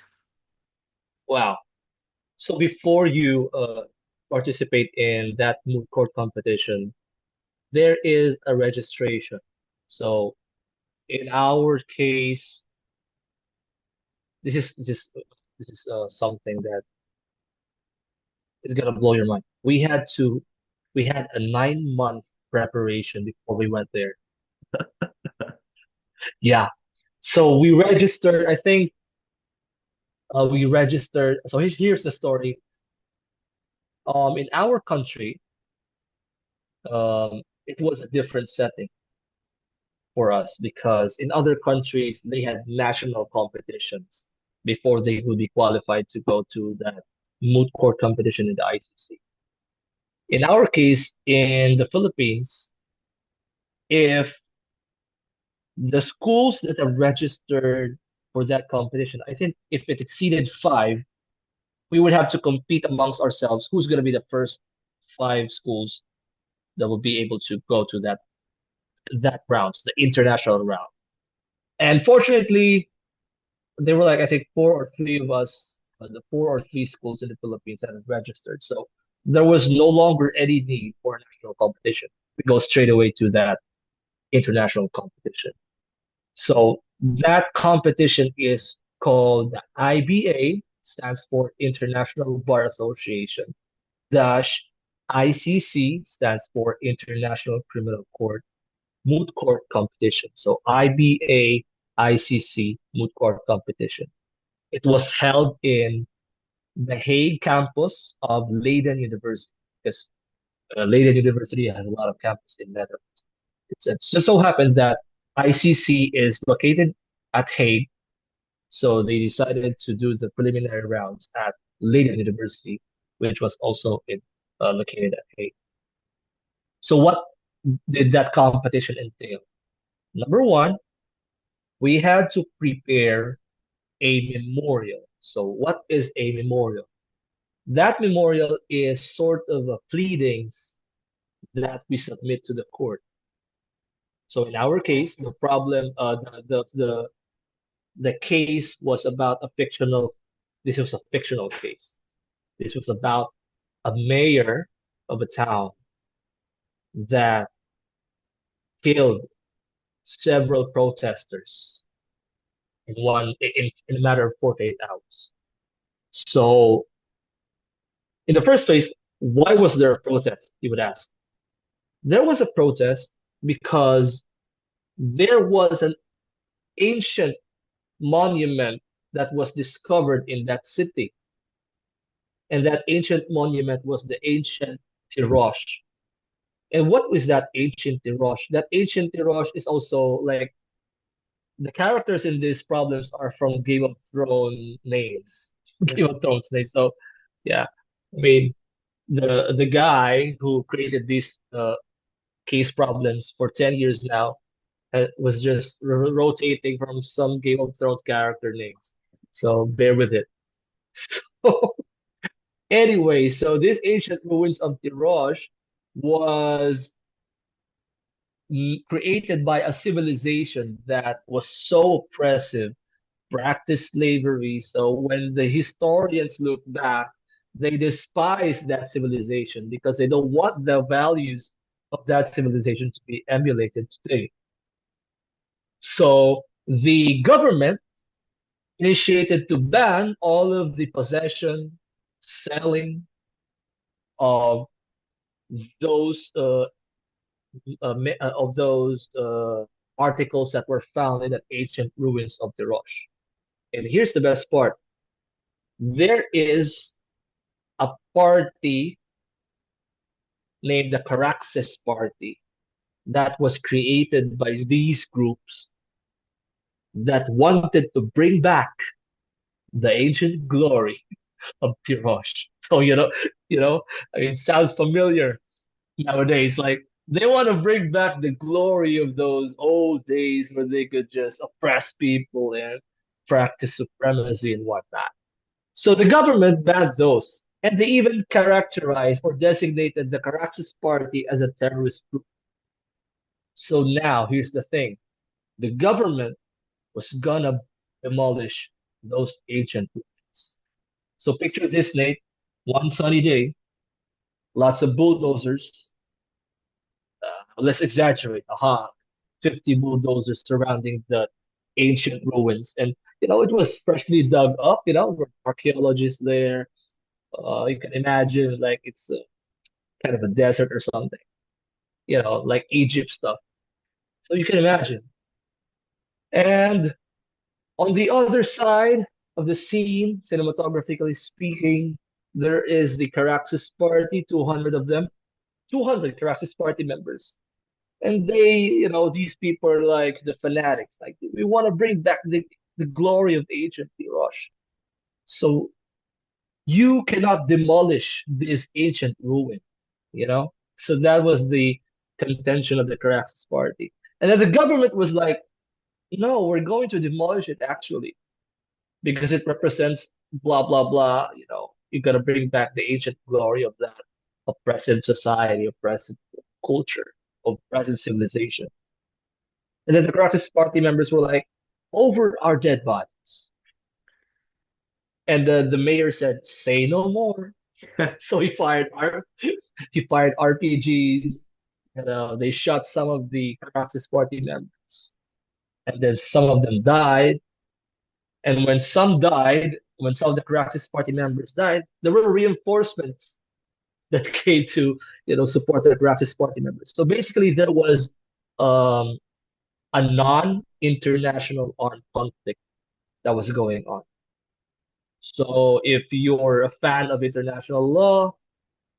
Wow. So before you participate in that moot court competition, there is a registration. So in our case, this is something that is gonna blow your mind. We had a 9 month preparation before we went there. Yeah. So we registered, I think we registered. So here's the story. In our country, it was a different setting for us because in other countries they had national competitions before they would be qualified to go to that moot court competition in the ICC. In our case, in the Philippines, if the schools that are registered for that competition, I think if it exceeded five, we would have to compete amongst ourselves who's going to be the first five schools that will be able to go to that rounds, the international round. And fortunately, there were like I think four or three of us, the four or three schools in the Philippines that had registered. So there was no longer any need for a national competition. We go straight away to that international competition. So that competition is called the IBA, stands for International Bar Association, dash ICC, stands for International Criminal Court, moot court competition. So IBA, ICC, moot court competition. It was held in the Hague campus of Leiden University because Leiden University has a lot of campus in Netherlands. It's just so happened that ICC is located at Hague, so they decided to do the preliminary rounds at Leiden University, which was also located at Hague. So what did that competition entail? Number one, we had to prepare a memorial. So what is a memorial? That memorial is sort of a pleadings that we submit to the court. So in our case, the problem, the case was about a fictional. This was a fictional case. This was about a mayor of a town that killed several protesters in a matter of 48 hours. So in the first place, why was there a protest? You would ask. There was a protest because there was an ancient monument that was discovered in that city. And that ancient monument was the ancient Tirosh. And what was that ancient Tirosh? That ancient Tirosh is also like the characters in these problems are from Game of Thrones names. Game of Thrones names. So yeah, I mean the guy who created these case problems for 10 years now was just rotating from some Game of Thrones character names. So bear with it. So, anyway, so this ancient ruins of Tirosh was created by a civilization that was so oppressive, practiced slavery. So when the historians look back, they despise that civilization because they don't want the values of that civilization to be emulated today. So the government initiated to ban all of the possession, selling of those of those articles that were found in the ancient ruins of the Roche. And here's the best part: there is a party named the Caraxes Party that was created by these groups that wanted to bring back the ancient glory of Tirosh. So I mean, it sounds familiar nowadays. Like they want to bring back the glory of those old days where they could just oppress people and practice supremacy and whatnot. So the government banned those, and they even characterized or designated the Caraxes Party as a terrorist group. So now here's the thing: the government was gonna demolish those ancient ruins. So picture this, Nate. One sunny day, lots of bulldozers. Let's exaggerate. 50 bulldozers surrounding the ancient ruins, and it was freshly dug up. With archaeologists there. You can imagine like it's kind of a desert or something. Like Egypt stuff. So you can imagine. And on the other side of the scene, cinematographically speaking, there is the Caraxes Party, 200 of them, 200 Caraxes Party members. And these people are like the fanatics. Like, we want to bring back the glory of ancient Tirosh. So you cannot demolish this ancient ruin, you know? So that was the contention of the Caraxes Party. And then the government was like, no, we're going to demolish it actually, because it represents blah blah blah. You got to bring back the ancient glory of that oppressive society, oppressive culture, oppressive civilization. And then the Caraxes Party members were like, over our dead bodies. And the mayor said, say no more. So he fired RPGs. They shot some of the Caraxes Party members, and then some of them died. And when some died, when some of the Caraxes Party members died, there were reinforcements that came to support the Caraxes Party members. So basically, there was um, a non-international armed conflict that was going on. So if you're a fan of international law,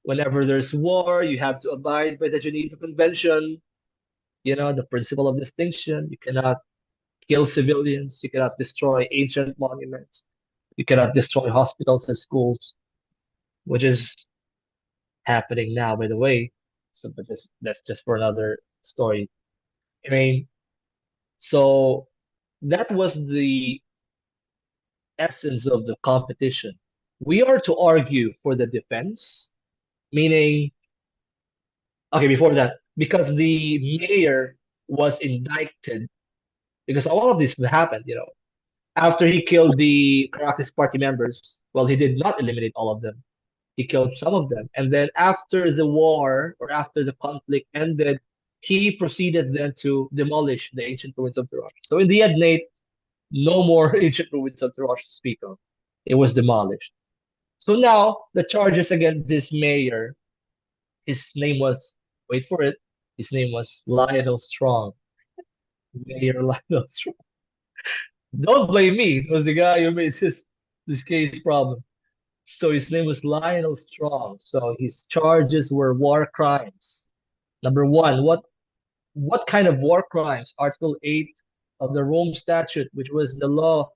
whenever there's war, you have to abide by the Geneva Convention, the principle of distinction. You cannot kill civilians. You cannot destroy ancient monuments. You cannot destroy hospitals and schools, which is happening now, by the way. So, but that's just for another story. I mean, so that was the essence of the competition. We are to argue for the defense, meaning, okay, before that, because the mayor was indicted, because all of this happened, after he killed the Caracas party members. Well, he did not eliminate all of them. He killed some of them. And then after the war, or after the conflict ended, he proceeded then to demolish the ancient ruins of Tarash. So in the end, Nate, no more ancient ruins of Tarash to speak of. It was demolished. So now the charges against this mayor, his name was, wait for it, his name was Lionel Strong. Mayor Lionel Strong. Don't blame me. It was the guy who made this case problem. So his name was Lionel Strong. So his charges were war crimes. Number one, what kind of war crimes? Article 8 of the Rome Statute, which was the law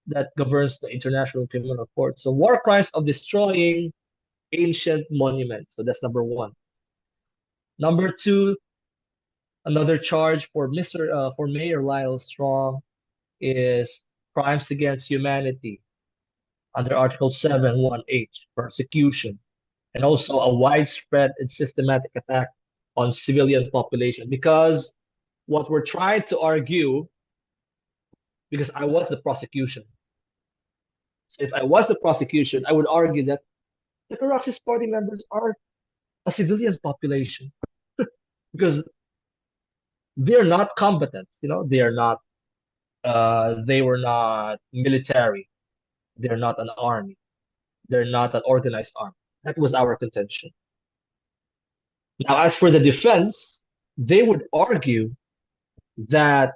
that governs the International Criminal Court. So war crimes of destroying ancient monuments. So that's number one. Number two, another charge for Mayor Lionel Strong is crimes against humanity under Article 7(1)(h), persecution, and also a widespread and systematic attack on civilian population. Because what we're trying to argue, because I was the prosecution. So if I was the prosecution, I would argue that the Caracas party members are a civilian population because they're not combatants. They were not military. They're not an army. They're not an organized army. That was our contention. Now, as for the defense, they would argue that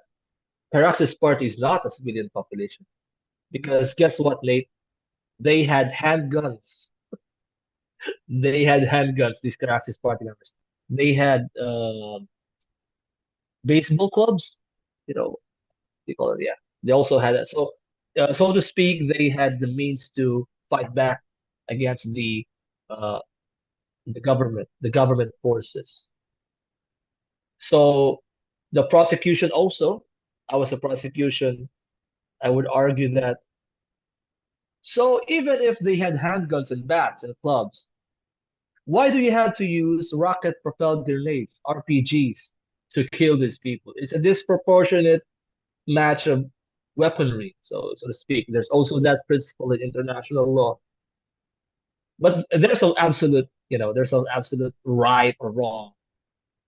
Paraxis Party is not a civilian population because guess what, Nate? They had handguns. They had handguns. These Paraxis Party members. They had baseball clubs. You know, they call it. Yeah, they also had that. So, so to speak, they had the means to fight back against uh, the government forces. So the prosecution also, I was a prosecution, I would argue that so even if they had handguns and bats and clubs, why do you have to use rocket propelled grenades, RPGs, to kill these people? It's a disproportionate match of weaponry, so to speak. There's also that principle in international law. But there's no absolute, there's no absolute right or wrong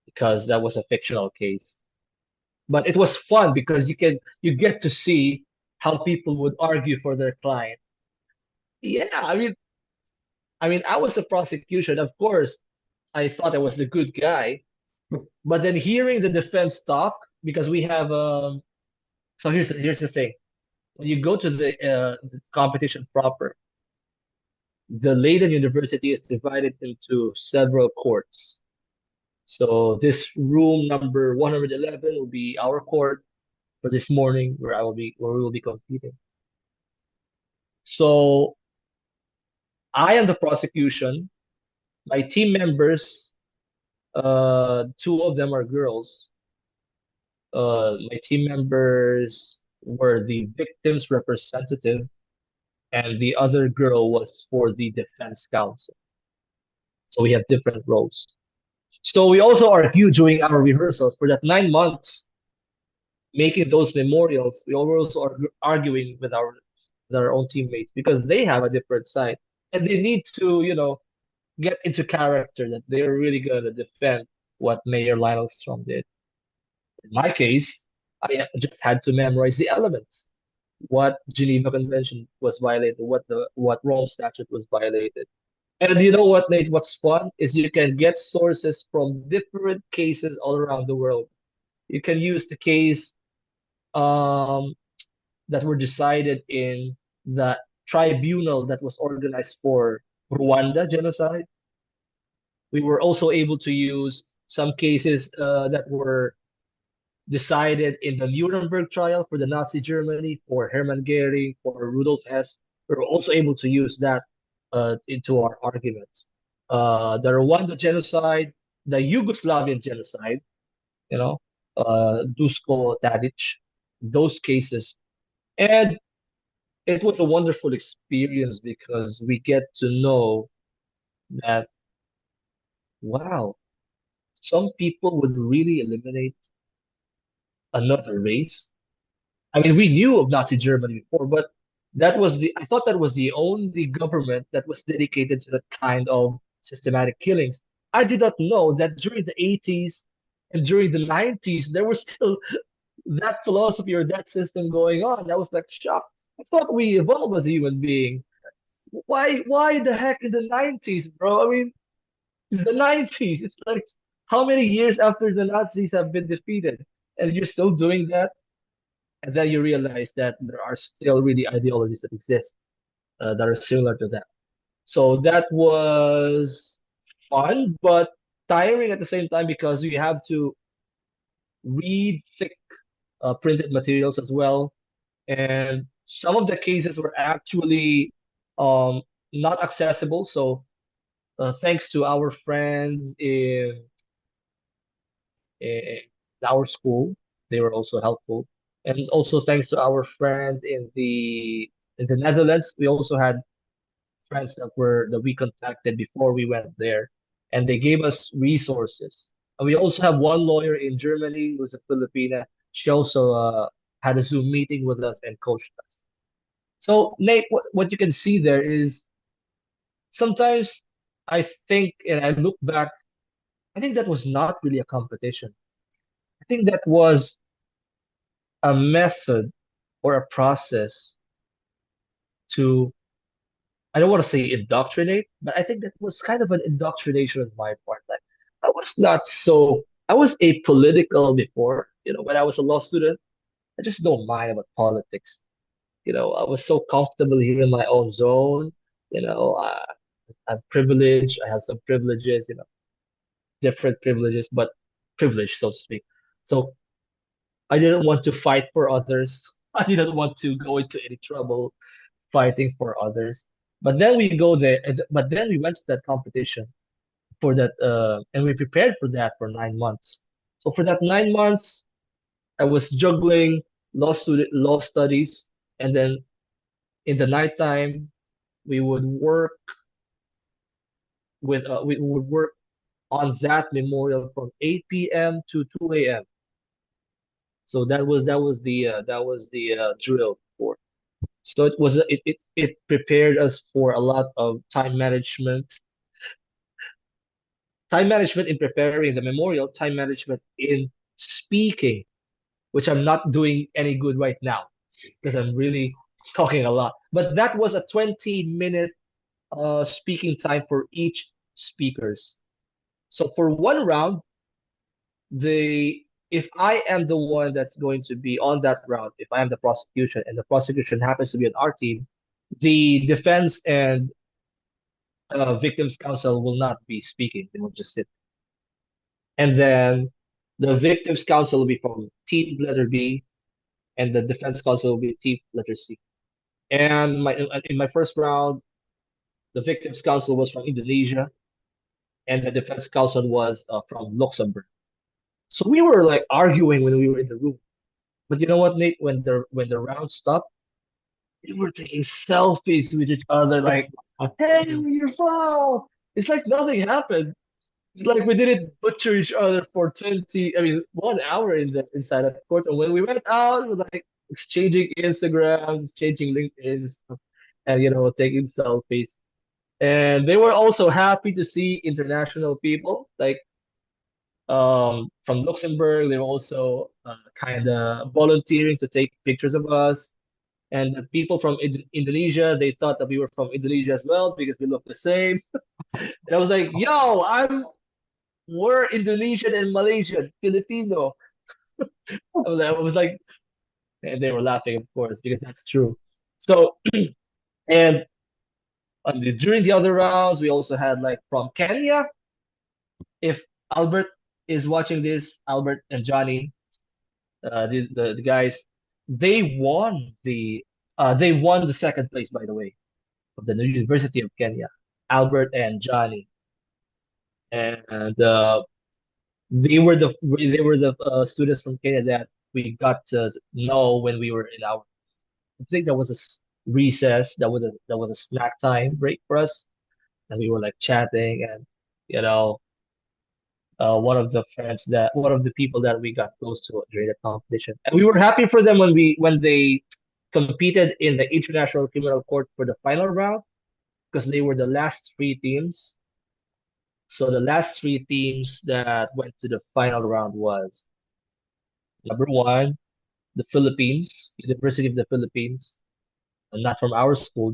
because that was a fictional case. But it was fun because you get to see how people would argue for their client. Yeah, I mean, I was a prosecution. Of course, I thought I was the good guy, but then hearing the defense talk because we have so here's the thing. When you go to the competition proper, the Leiden University is divided into several courts. So this room number 111 will be our court for this morning where we will be competing. So I am the prosecution. My team members, two of them are girls. My team members were the victim's representative, and the other girl was for the defense counsel. So we have different roles. So we also argued during our rehearsals for that 9 months, making those memorials. We also are arguing with our own teammates because they have a different side, and they need to, get into character that they're really going to defend what Mayor Lionel Strong did. In my case, I just had to memorize the elements, what Geneva Convention was violated, what Rome Statute was violated. And you know what, Nate? What's fun is you can get sources from different cases all around the world. You can use the case um, that were decided in the tribunal that was organized for Rwanda genocide. We were also able to use some cases that were decided in the Nuremberg trial for the Nazi Germany, for Hermann Goering, for Rudolf Hess. We were also able to use that into our arguments. The Rwanda genocide, the Yugoslavian genocide, Dusko Tadic, those cases. And it was a wonderful experience because we get to know that, wow, some people would really eliminate another race. I mean, we knew of Nazi Germany before, but I thought that was the only government that was dedicated to that kind of systematic killings. I did not know that during the 80s and during the 90s, there was still that philosophy or that system going on. I was like shocked. I thought we evolved as a human being. Why the heck in the 90s, bro? I mean, it's the 90s. It's like how many years after the Nazis have been defeated, and you're still doing that? And then you realize that there are still really ideologies that exist that are similar to that. So that was fun, but tiring at the same time because you have to read thick printed materials as well. And some of the cases were actually um, not accessible. So thanks to our friends in our school, they were also helpful. And also thanks to our friends in the Netherlands, we also had friends that we contacted before we went there, and they gave us resources. And we also have one lawyer in Germany who's a Filipina. She also had a Zoom meeting with us and coached us. So Nate, what you can see there is sometimes I think, and I look back, I think that was not really a competition. I think that was a method or a process to, I don't want to say indoctrinate, but I think that was kind of an indoctrination on my part. Like, I was apolitical before, when I was a law student. I just don't mind about politics. I was so comfortable here in my own zone. You know, I, I'm privileged. I have some privileges, different privileges, but privileged, so to speak. So I didn't want to fight for others. I didn't want to go into any trouble fighting for others. But then we go there, but then we went to that competition for that, and we prepared for that for 9 months. So for that 9 months, I was juggling law studies, and then in the nighttime we would work we would work on that memorial from 8 p.m. to 2 a.m. So that was the drill for. So it prepared us for a lot of time management in preparing the memorial, time management in speaking, which I'm not doing any good right now because I'm really talking a lot. But that was a 20-minute speaking time for each speakers. So for one round, the if I am the one that's going to be on that round, if I am the prosecution and the prosecution happens to be on our team, the defense and victims counsel will not be speaking. They will just sit. And then the victims counsel will be from team letter B, and the defense counsel will be team letter C. And in my first round, the victims counsel was from Indonesia, and the defense counsel was from Luxembourg. So we were like arguing when we were in the room. But you know what, Nate? When the round stopped, we were taking selfies with each other, like, "Hey, you're foul!" It's like nothing happened. It's like we didn't butcher each other for 1 hour inside of court. And when we went out, we were like exchanging Instagrams, exchanging LinkedIn's, and taking selfies. And they were also happy to see international people, like from Luxembourg. They were also kind of volunteering to take pictures of us. And the people from Indonesia, they thought that we were from Indonesia as well because we look the same. And I was like, "Yo, we're Indonesian and Malaysian, Filipino." I was like, and they were laughing, of course, because that's true. So, and during the other rounds, we also had like from Kenya. If Albert is watching this, Albert and Johnny, the guys, they won the second place, by the way, of the University of Kenya. Albert and Johnny, and they were the students from Kenya that we got to know when we were in our. I think that was a recess. That was a snack time break for us, and we were like chatting, and you know, one of the people that we got close to during the competition, and we were happy for them when they competed in the International Criminal Court for the final round because they were the last three teams. So the last three teams that went to the final round was number one, the Philippines, University of the Philippines, and not from our school.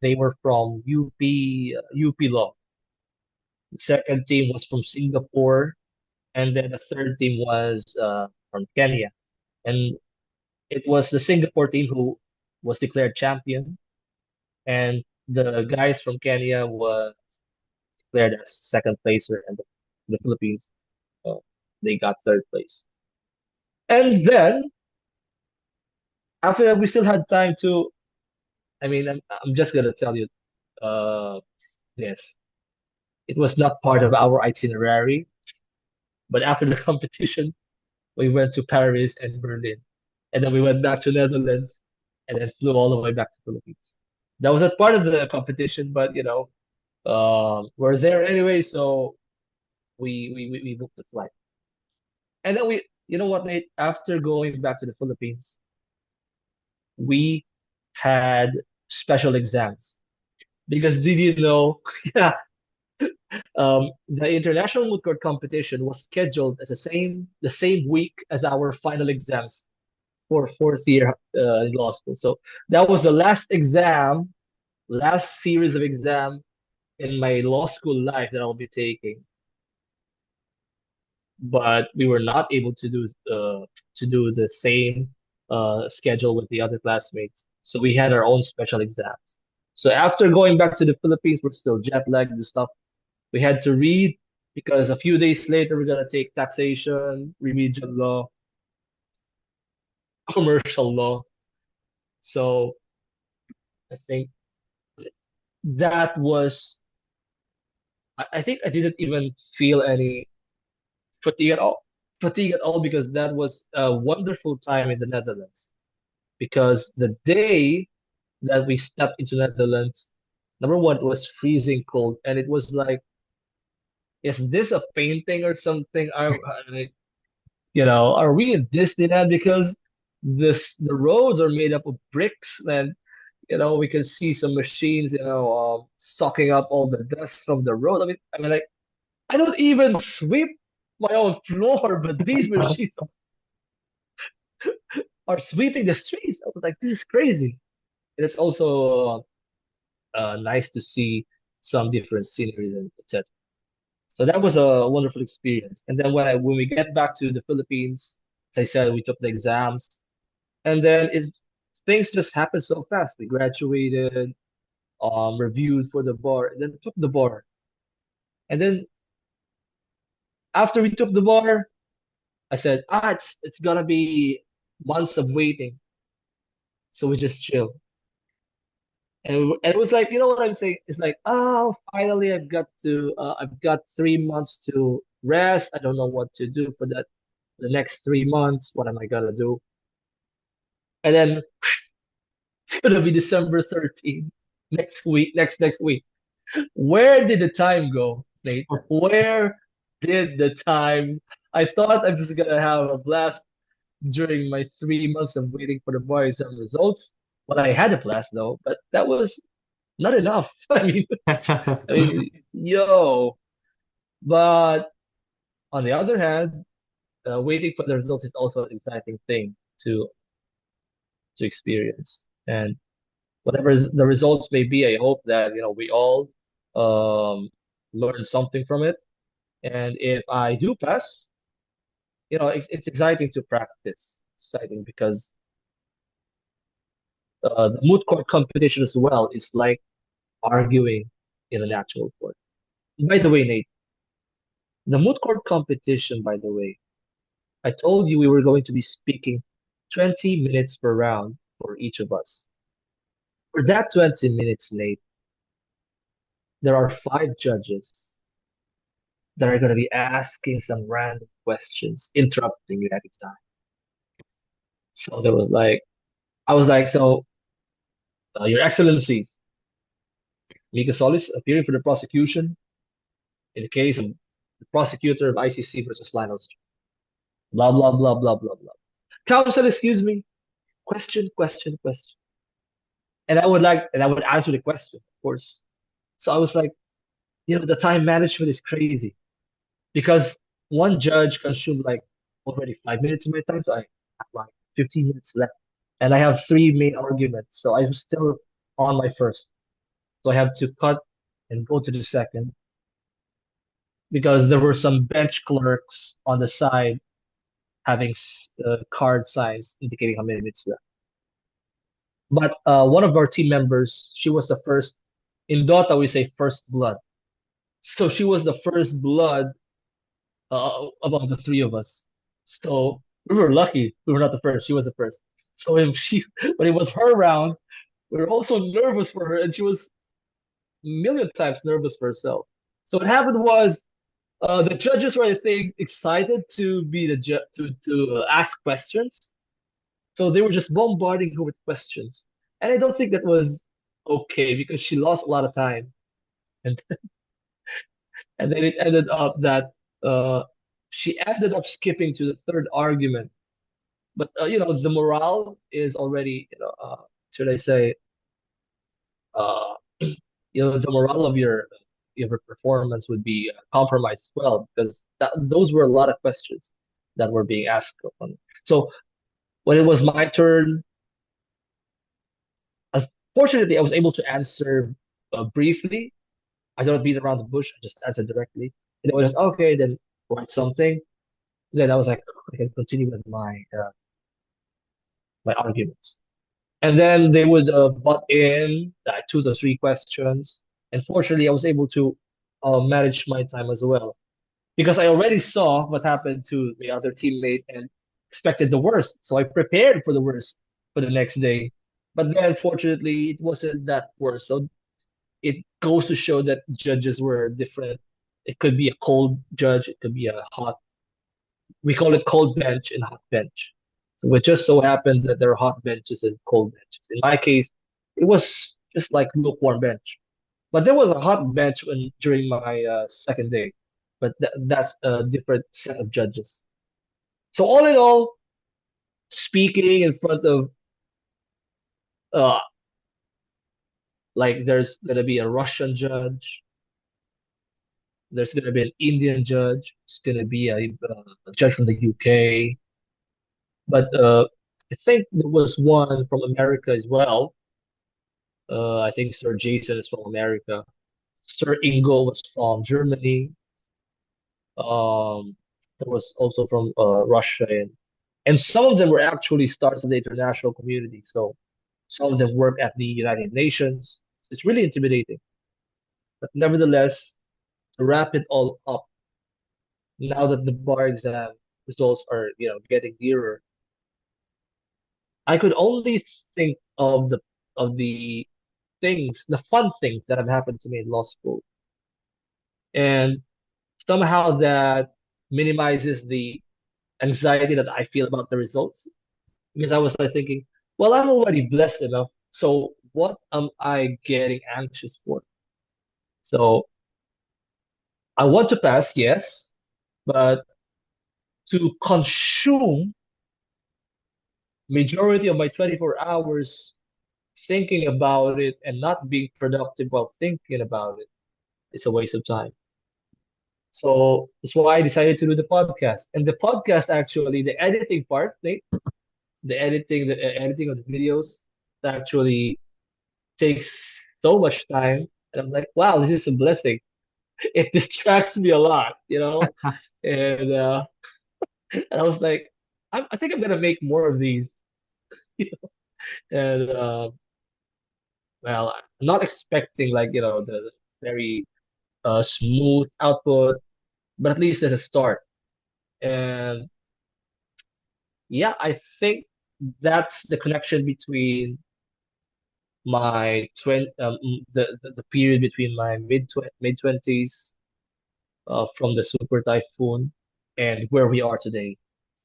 They were from UP Law. The second team was from Singapore, and then the third team was from Kenya. And it was the Singapore team who was declared champion, and the guys from Kenya was declared as second placer, and the Philippines uh, they got third place. And then after that, we still had time to. I'm just gonna tell you this. It was not part of our itinerary, but after the competition, we went to Paris and Berlin, and then we went back to Netherlands, and then flew all the way back to Philippines. That was not part of the competition, but we're there anyway, so we booked the flight. And then you know what, Nate? After going back to the Philippines, we had special exams because did you know? Yeah, the international moot court competition was scheduled as the same week as our final exams for fourth year in law school. So that was the last series of exam in my law school life that I'll be taking. but we were not able to do the same schedule with the other classmates. So we had our own special exams. So after going back to the Philippines, we're still jet lagged and stuff. We had to read because a few days later we're gonna take taxation, remedial law, commercial law. So I think that was I think I didn't even feel any fatigue at all. Fatigue at all because that was a wonderful time in the Netherlands. Because the day that we stepped into Netherlands, number one, it was freezing cold, and it was like, is this a painting or something? Are we in Disneyland? Because the roads are made up of bricks, and we can see some machines, sucking up all the dust from the road. Like, I don't even sweep my own floor, but these machines are sweeping the streets. I was like, this is crazy. And it's also nice to see some different sceneries and etc. So that was a wonderful experience. And then when we get back to the Philippines, as I said, we took the exams, and then things just happened so fast. We graduated, reviewed for the bar, and then took the bar. And then after we took the bar, I said, it's gonna be months of waiting. So we just chill. And it was like, you know what I'm saying? It's like, oh, finally I've got 3 months to rest. I don't know what to do for the next 3 months. What am I gonna do? And then it's gonna be December 13th, next week. Where did the time go, Nate? Where did the time? I thought I'm just gonna have a blast during my 3 months of waiting for the bar exam results. Well, I had a blast though, but that was not enough. Yo. But on the other hand, waiting for the results is also an exciting thing to experience. And whatever the results may be, I hope that we all um, learn something from it. And if I do pass, it's exciting to practice. Exciting because the moot court competition as well is like arguing in an actual court. By the way, Nate, the moot court competition, by the way, I told you we were going to be speaking 20 minutes per round for each of us. For that 20 minutes, Nate, there are 5 judges that are going to be asking some random questions, interrupting you every time. So I was like, so, Your Excellencies, Mika Solis appearing for the prosecution in the case of the prosecutor of ICC versus Lionel Street. Blah, blah, blah, blah, blah, blah. Counsel, excuse me. Question, question, question. And I would answer the question, of course. So I was like, the time management is crazy because one judge consumed like already 5 minutes of my time. So I have like 15 minutes left. And I have 3 main arguments. So I'm still on my first. So I have to cut and go to the second because there were some bench clerks on the side having card signs indicating how many minutes left. But one of our team members, she was the first. In Dota, we say first blood. So she was the first blood among the 3 of us. So we were lucky. We were not the first. She was the first. So when it was her round, we were also nervous for her, and she was a million times nervous for herself. So what happened was the judges were, I think, excited to be to ask questions. So they were just bombarding her with questions, and I don't think that was okay because she lost a lot of time, and and then it ended up that uh, she ended up skipping to the third argument. But the morale is already, should I say, uh, the morale of your performance would be compromised as well because those were a lot of questions that were being asked of them. So when it was my turn, unfortunately, I was able to answer briefly. I don't beat around the bush. I just answered directly. And it was just, okay, then write something. Then I was like, I can continue with my arguments. And then they would butt in like 2 to 3 questions. And fortunately, I was able to manage my time as well because I already saw what happened to the other teammate and expected the worst. So I prepared for the worst for the next day. But then, fortunately, it wasn't that worse. So it goes to show that judges were different. It could be a cold judge, it could be a hot. We call it cold bench and hot bench. So it just so happened that there are hot benches and cold benches. In my case, it was just like lukewarm bench. But there was a hot bench during my second day. But that's a different set of judges. So all in all, speaking in front of uh like there's gonna be a Russian judge, there's gonna be an Indian judge, it's gonna be a judge from the UK, but I think there was one from America as well. I think Sir Jason is from America. Sir Ingo was from Germany. Um, there was also from Russia, and some of them were actually stars of the international community. So some of them work at the United Nations. It's really intimidating. But nevertheless, to wrap it all up, now that the bar exam results are, getting nearer, I could only think of the things, the fun things that have happened to me in law school. And somehow that minimizes the anxiety that I feel about the results. Because I was like thinking, well, I'm already blessed enough. So what am I getting anxious for? So I want to pass, yes, but to consume majority of my 24 hours thinking about it and not being productive while thinking about it is a waste of time. So that's why I decided to do the podcast. And the podcast actually, the editing part, Nate, the editing of the videos, actually takes so much time. And I'm like, wow, this is a blessing. It distracts me a lot. And and I was like, I think I'm gonna make more of these. And well, I'm not expecting like the very smooth output, but at least there's a start. And yeah, I think that's the connection between my the period between my mid twenties from the super typhoon and where we are today.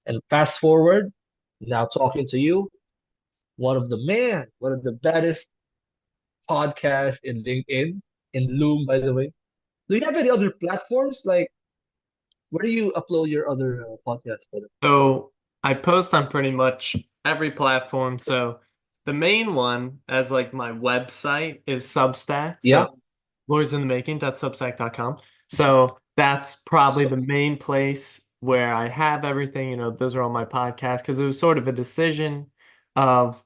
And fast forward, now talking to you, one of the baddest podcasts in LinkedIn, in Loom, by the way. Do you have any other platforms? Like, where do you upload your other podcasts? By the way? So I post on pretty much every platform. So the main one as like my website is Substack. Yeah. So lawyersinthemaking.substack.com. So that's probably So, the main place where I have everything. Those are all my podcasts because it was sort of a decision of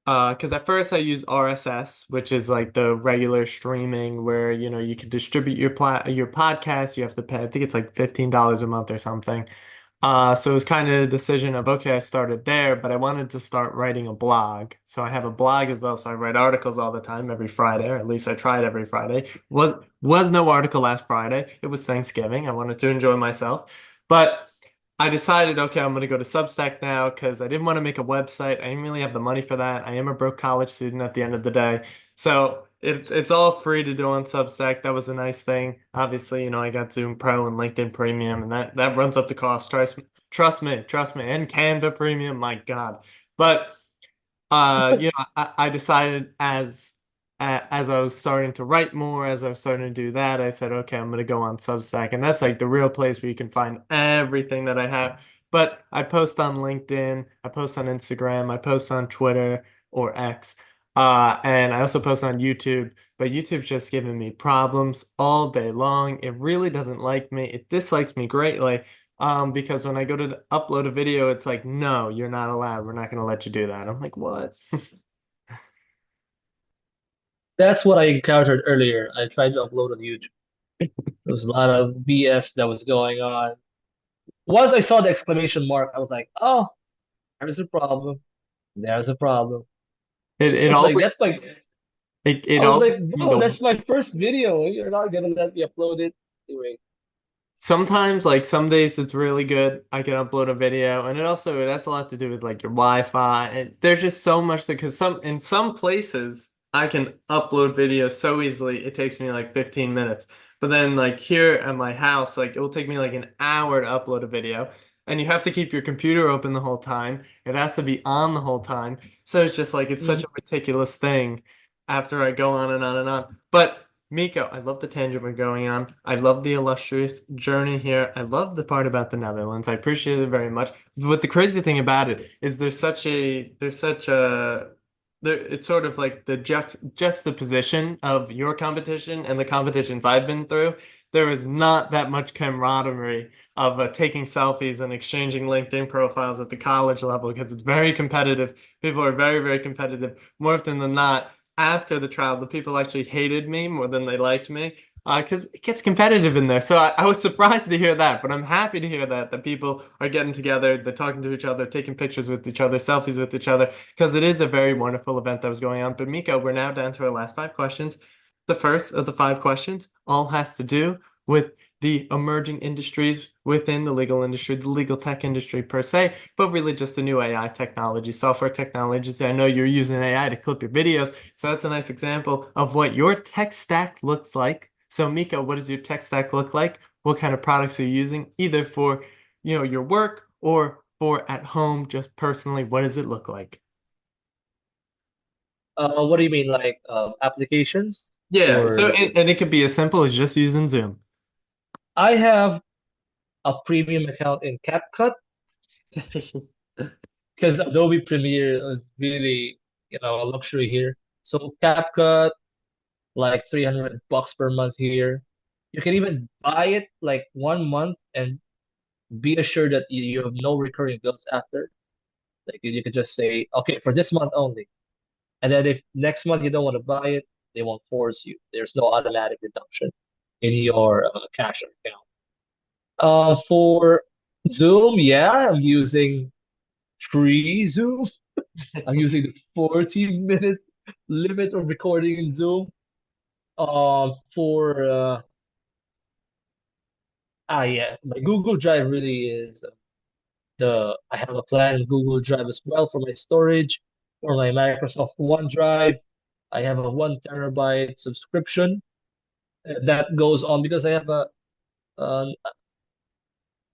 because at first I used RSS, which is like the regular streaming where you can distribute your podcast. You have to pay, I think it's like $15 a month or something. So it was kind of a decision of, okay, I started there, but I wanted to start writing a blog. So I have a blog as well. So I write articles all the time every Friday, or at least I tried every Friday. Was no article last Friday. It was Thanksgiving. I wanted to enjoy myself. But I decided, okay, I'm going to go to Substack now because I didn't want to make a website. I didn't really have the money for that. I am a broke college student at the end of the day. So it's all free to do on Substack. That was a nice thing. Obviously, I got Zoom Pro and LinkedIn Premium, and that runs up the cost. Trust me. And Canva Premium, my God. But I decided as I was starting to write more, as I was starting to do that, I said, okay, I'm gonna go on Substack, and that's like the real place where you can find everything that I have. But I post on LinkedIn, I post on Instagram, I post on Twitter or X, and I also post on YouTube. But YouTube's just giving me problems all day long. It really doesn't like me. It dislikes me greatly. Because when I go to upload a video, it's like, no, you're not allowed. We're not going to let you do that. I'm like, what? that's what I encountered earlier. I tried to upload on YouTube. There was a lot of BS that was going on. once I saw the exclamation mark, I was like, oh, there's a problem. There's a problem. I It was like, always that's like, it I was always like, be bro, the that's my first video. You're not gonna let me upload it anyway. Sometimes, like some days, it's really good. I can upload a video, and it has a lot to do with like your Wi-Fi. And there's just so much that because in some places I can upload videos so easily it takes me like 15 minutes. But then like here at my house, like it will take me like an hour to upload a video, and you have to keep your computer open the whole time. It has to be on the whole time. So it's just like it's such Mhm. a meticulous thing after I go on and on and on. But Miko, I love the tangent we're going on. I love the illustrious journey here. I love the part about the Netherlands. I appreciate it very much. But the crazy thing about it is it's sort of like the juxtaposition of your competition and the competitions I've been through. There is not that much camaraderie of taking selfies and exchanging LinkedIn profiles at the college level because it's very competitive. People are very, very competitive. More often than not, after the trial, the people actually hated me more than they liked me because it gets competitive in there. So I was surprised to hear that, but I'm happy to hear that people are getting together, they're talking to each other, taking pictures with each other, selfies with each other, because it is a very wonderful event that was going on. But Miko, we're now down to our last five questions. The first of the five questions all has to do with the emerging industries within the legal industry, the legal tech industry per se, but really just the new AI technology, software technologies. I know you're using AI to clip your videos, so that's a nice example of what your tech stack looks like. So Miko, what does your tech stack look like? What kind of products are you using, either for, your work or for at home, just personally? What does it look like? What do you mean, like applications? Yeah, so Or and it could be as simple as just using Zoom. I have a premium account in CapCut because Adobe Premiere is really, a luxury here. So CapCut, like $300 per month here. You can even buy it like 1 month and be assured that you have no recurring bills after. Like you could just say, okay, for this month only. And then if next month you don't want to buy it, they won't force you. There's no automatic deduction in your cash account. For Zoom, yeah, I'm using free Zoom. I'm using the 40-minute limit of recording in Zoom. For yeah, my Google Drive really is the I have a plan in Google Drive as well for my storage, for my Microsoft OneDrive. I have a 1 terabyte subscription that goes on because I have uh,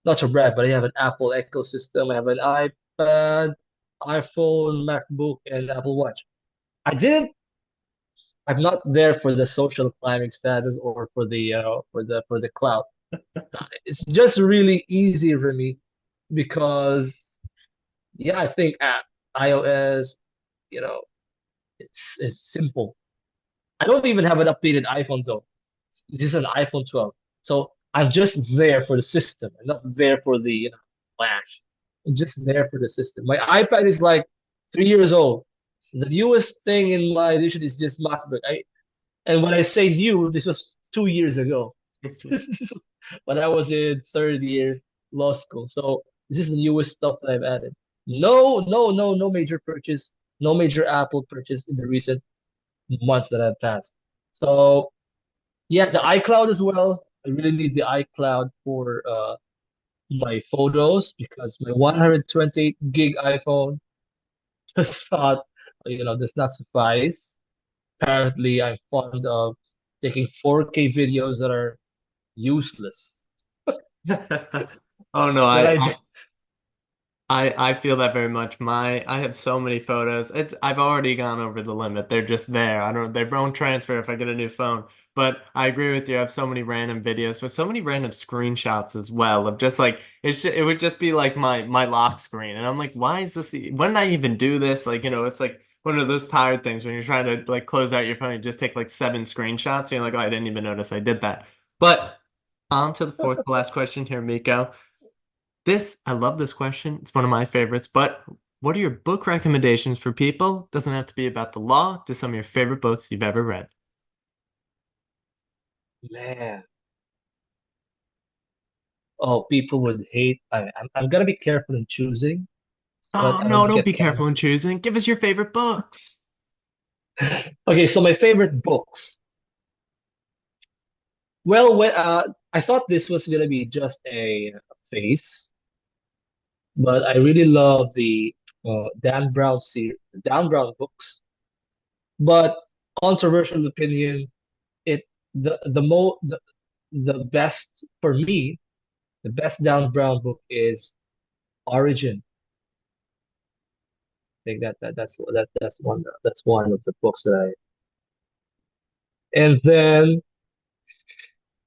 not to brag, but I have an Apple ecosystem. I have an iPad, iPhone, MacBook, and Apple Watch. I didn't. I'm not there for the social climbing status or for the cloud. It's just really easy for me because yeah, I think iOS, you know, it's simple. I don't even have an updated iPhone though. This is an iPhone 12. So I'm just there for the system. I'm not there for the, flash. I'm just there for the system. My iPad is like 3 years old. The newest thing in my edition is just MacBook. And when I say new, this was 2 years ago. When I was in third year law school. So this is the newest stuff that I've added. No, no, no, no major purchase, no major Apple purchase in the recent months that have passed. So yeah, the iCloud as well. I really need the iCloud for my photos because my 128 gig iPhone does not, does not suffice. Apparently, I'm fond of taking 4K videos that are useless. Oh no, When I do, I feel that very much. I have so many photos. I've already gone over the limit. They're just there. They won't transfer if I get a new phone. But I agree with you. I have so many random videos, but so many random screenshots as well of just like it would just be like my lock screen, and I'm like, why is this? When did I even do this? Like it's like one of those tired things when you're trying to like close out your phone, you just take like seven screenshots, and you're like, oh, I didn't even notice I did that. But on to the fourth to last question here, Miko. I love this question. It's one of my favorites. But what are your book recommendations for people? Doesn't have to be about the law, just some of your favorite books you've ever read. man, oh, people would hate. I'm gonna be careful in choosing, Oh but I no, don't don't get be careful in canceled. choosing. Give us your favorite books. Okay, so my favorite books. Well, I thought this was gonna be just a phase, but I really love the Dan Brown books. But controversial opinion, it the best for me, the best Dan Brown book is Origin. I think that's one of the books that I. And then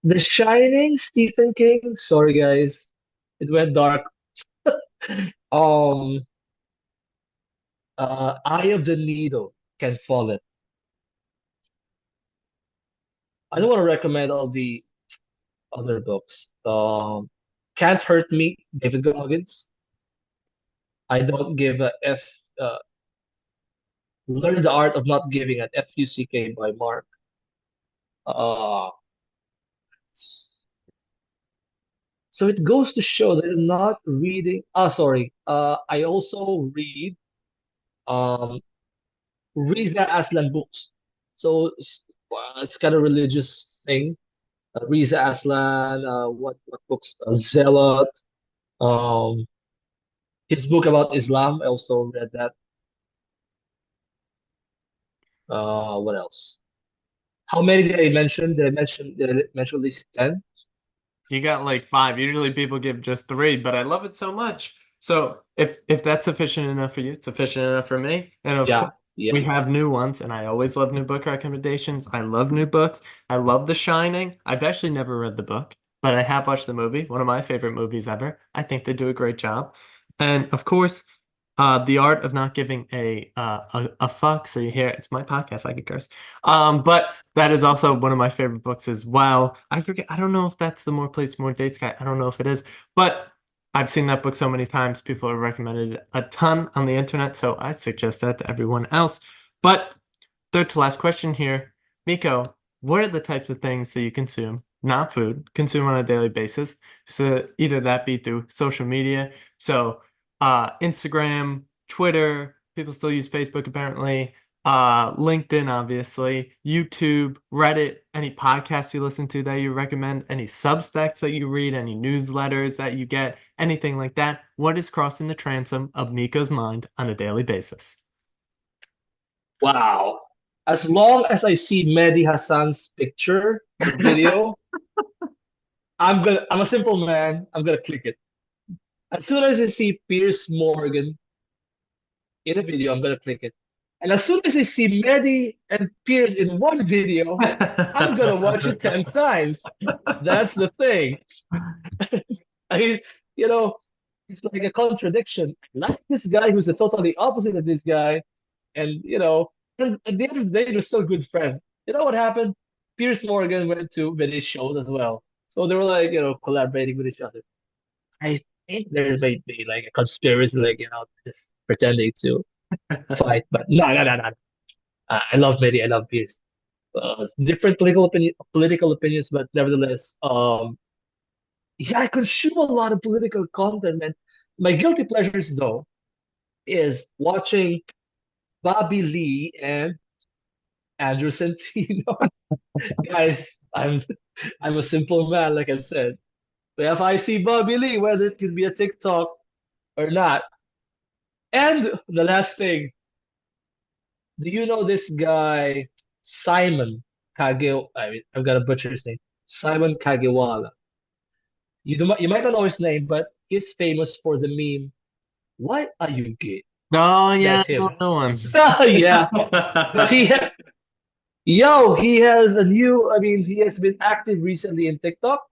The Shining, Stephen King. Sorry guys, it went dark. Um, Eye of the Needle, Ken Follett. I don't want to recommend all the other books. Can't Hurt Me, David Goggins. I don't give a F. Uh, Learn the Art of Not Giving an Fuck by Mark. Uh, so it goes to show that I'm not reading. Ah, sorry. I also read um Riza Aslan books. So it's kind of religious thing. Riza Aslan. What books? Zealot. Um, his book about Islam. I also read that. What else? How many did I mention? Did I mention at least 10? You got like five. Usually people give just three, but I love it so much. So if that's sufficient enough for you, it's sufficient enough for me. And of Yeah, course, yeah. we have new ones, and I always love new book recommendations. I love new books. I love The Shining. I've actually never read the book, but I have watched the movie. One of my favorite movies ever. I think they do a great job. And of course, The Art of Not Giving a fuck. So you hear it's my podcast, I could curse. But that is also one of my favorite books as well. I forget, I don't know if that's the More Plates, More Dates guy. I don't know if it is, but I've seen that book so many times. People have recommended it a ton on the internet, so I suggest that to everyone else. But third to last question here, Miko, what are the types of things that you consume, not food, consume on a daily basis? So either that be through social media, so Instagram, Twitter, people still use Facebook apparently, LinkedIn, obviously, YouTube, Reddit, any podcasts you listen to that you recommend, any Substacks that you read, any newsletters that you get, anything like that. What is crossing the transom of Miko's mind on a daily basis? Wow. As long as I see Mehdi Hassan's picture or video, I'm a simple man. I'm gonna click it. As soon as I see Piers Morgan in a video, I'm gonna click it. And as soon as I see Mehdi and Piers in one video, I'm gonna watch it 10 times. That's the thing. I mean, you know, it's like a contradiction. I like this guy who's the totally opposite of this guy, and and at the end of the day, they're still good friends. You know what happened? Piers Morgan went to Vinny's shows as well, so they were like, collaborating with each other. I think there might be like a conspiracy, like just pretending to fight, but no, no, no, no. I love Vinny. I love Piers. Different political opinions, but nevertheless, yeah, I consume a lot of political content, man. My guilty pleasures, though, is watching Bobby Lee and Andrew Santino. Guys, I'm a simple man, like I've said. But if I see Bobby Lee, whether it could be a TikTok or not, and the last thing, do you know this guy Simon Kage? I mean, I've got to butcher his name. Simon Kagewala. You might not know his name, but he's famous for the meme. Why are you gay? Oh yeah, That's him. I know one. Yeah, but he has a new. I mean, he has been active recently in TikTok,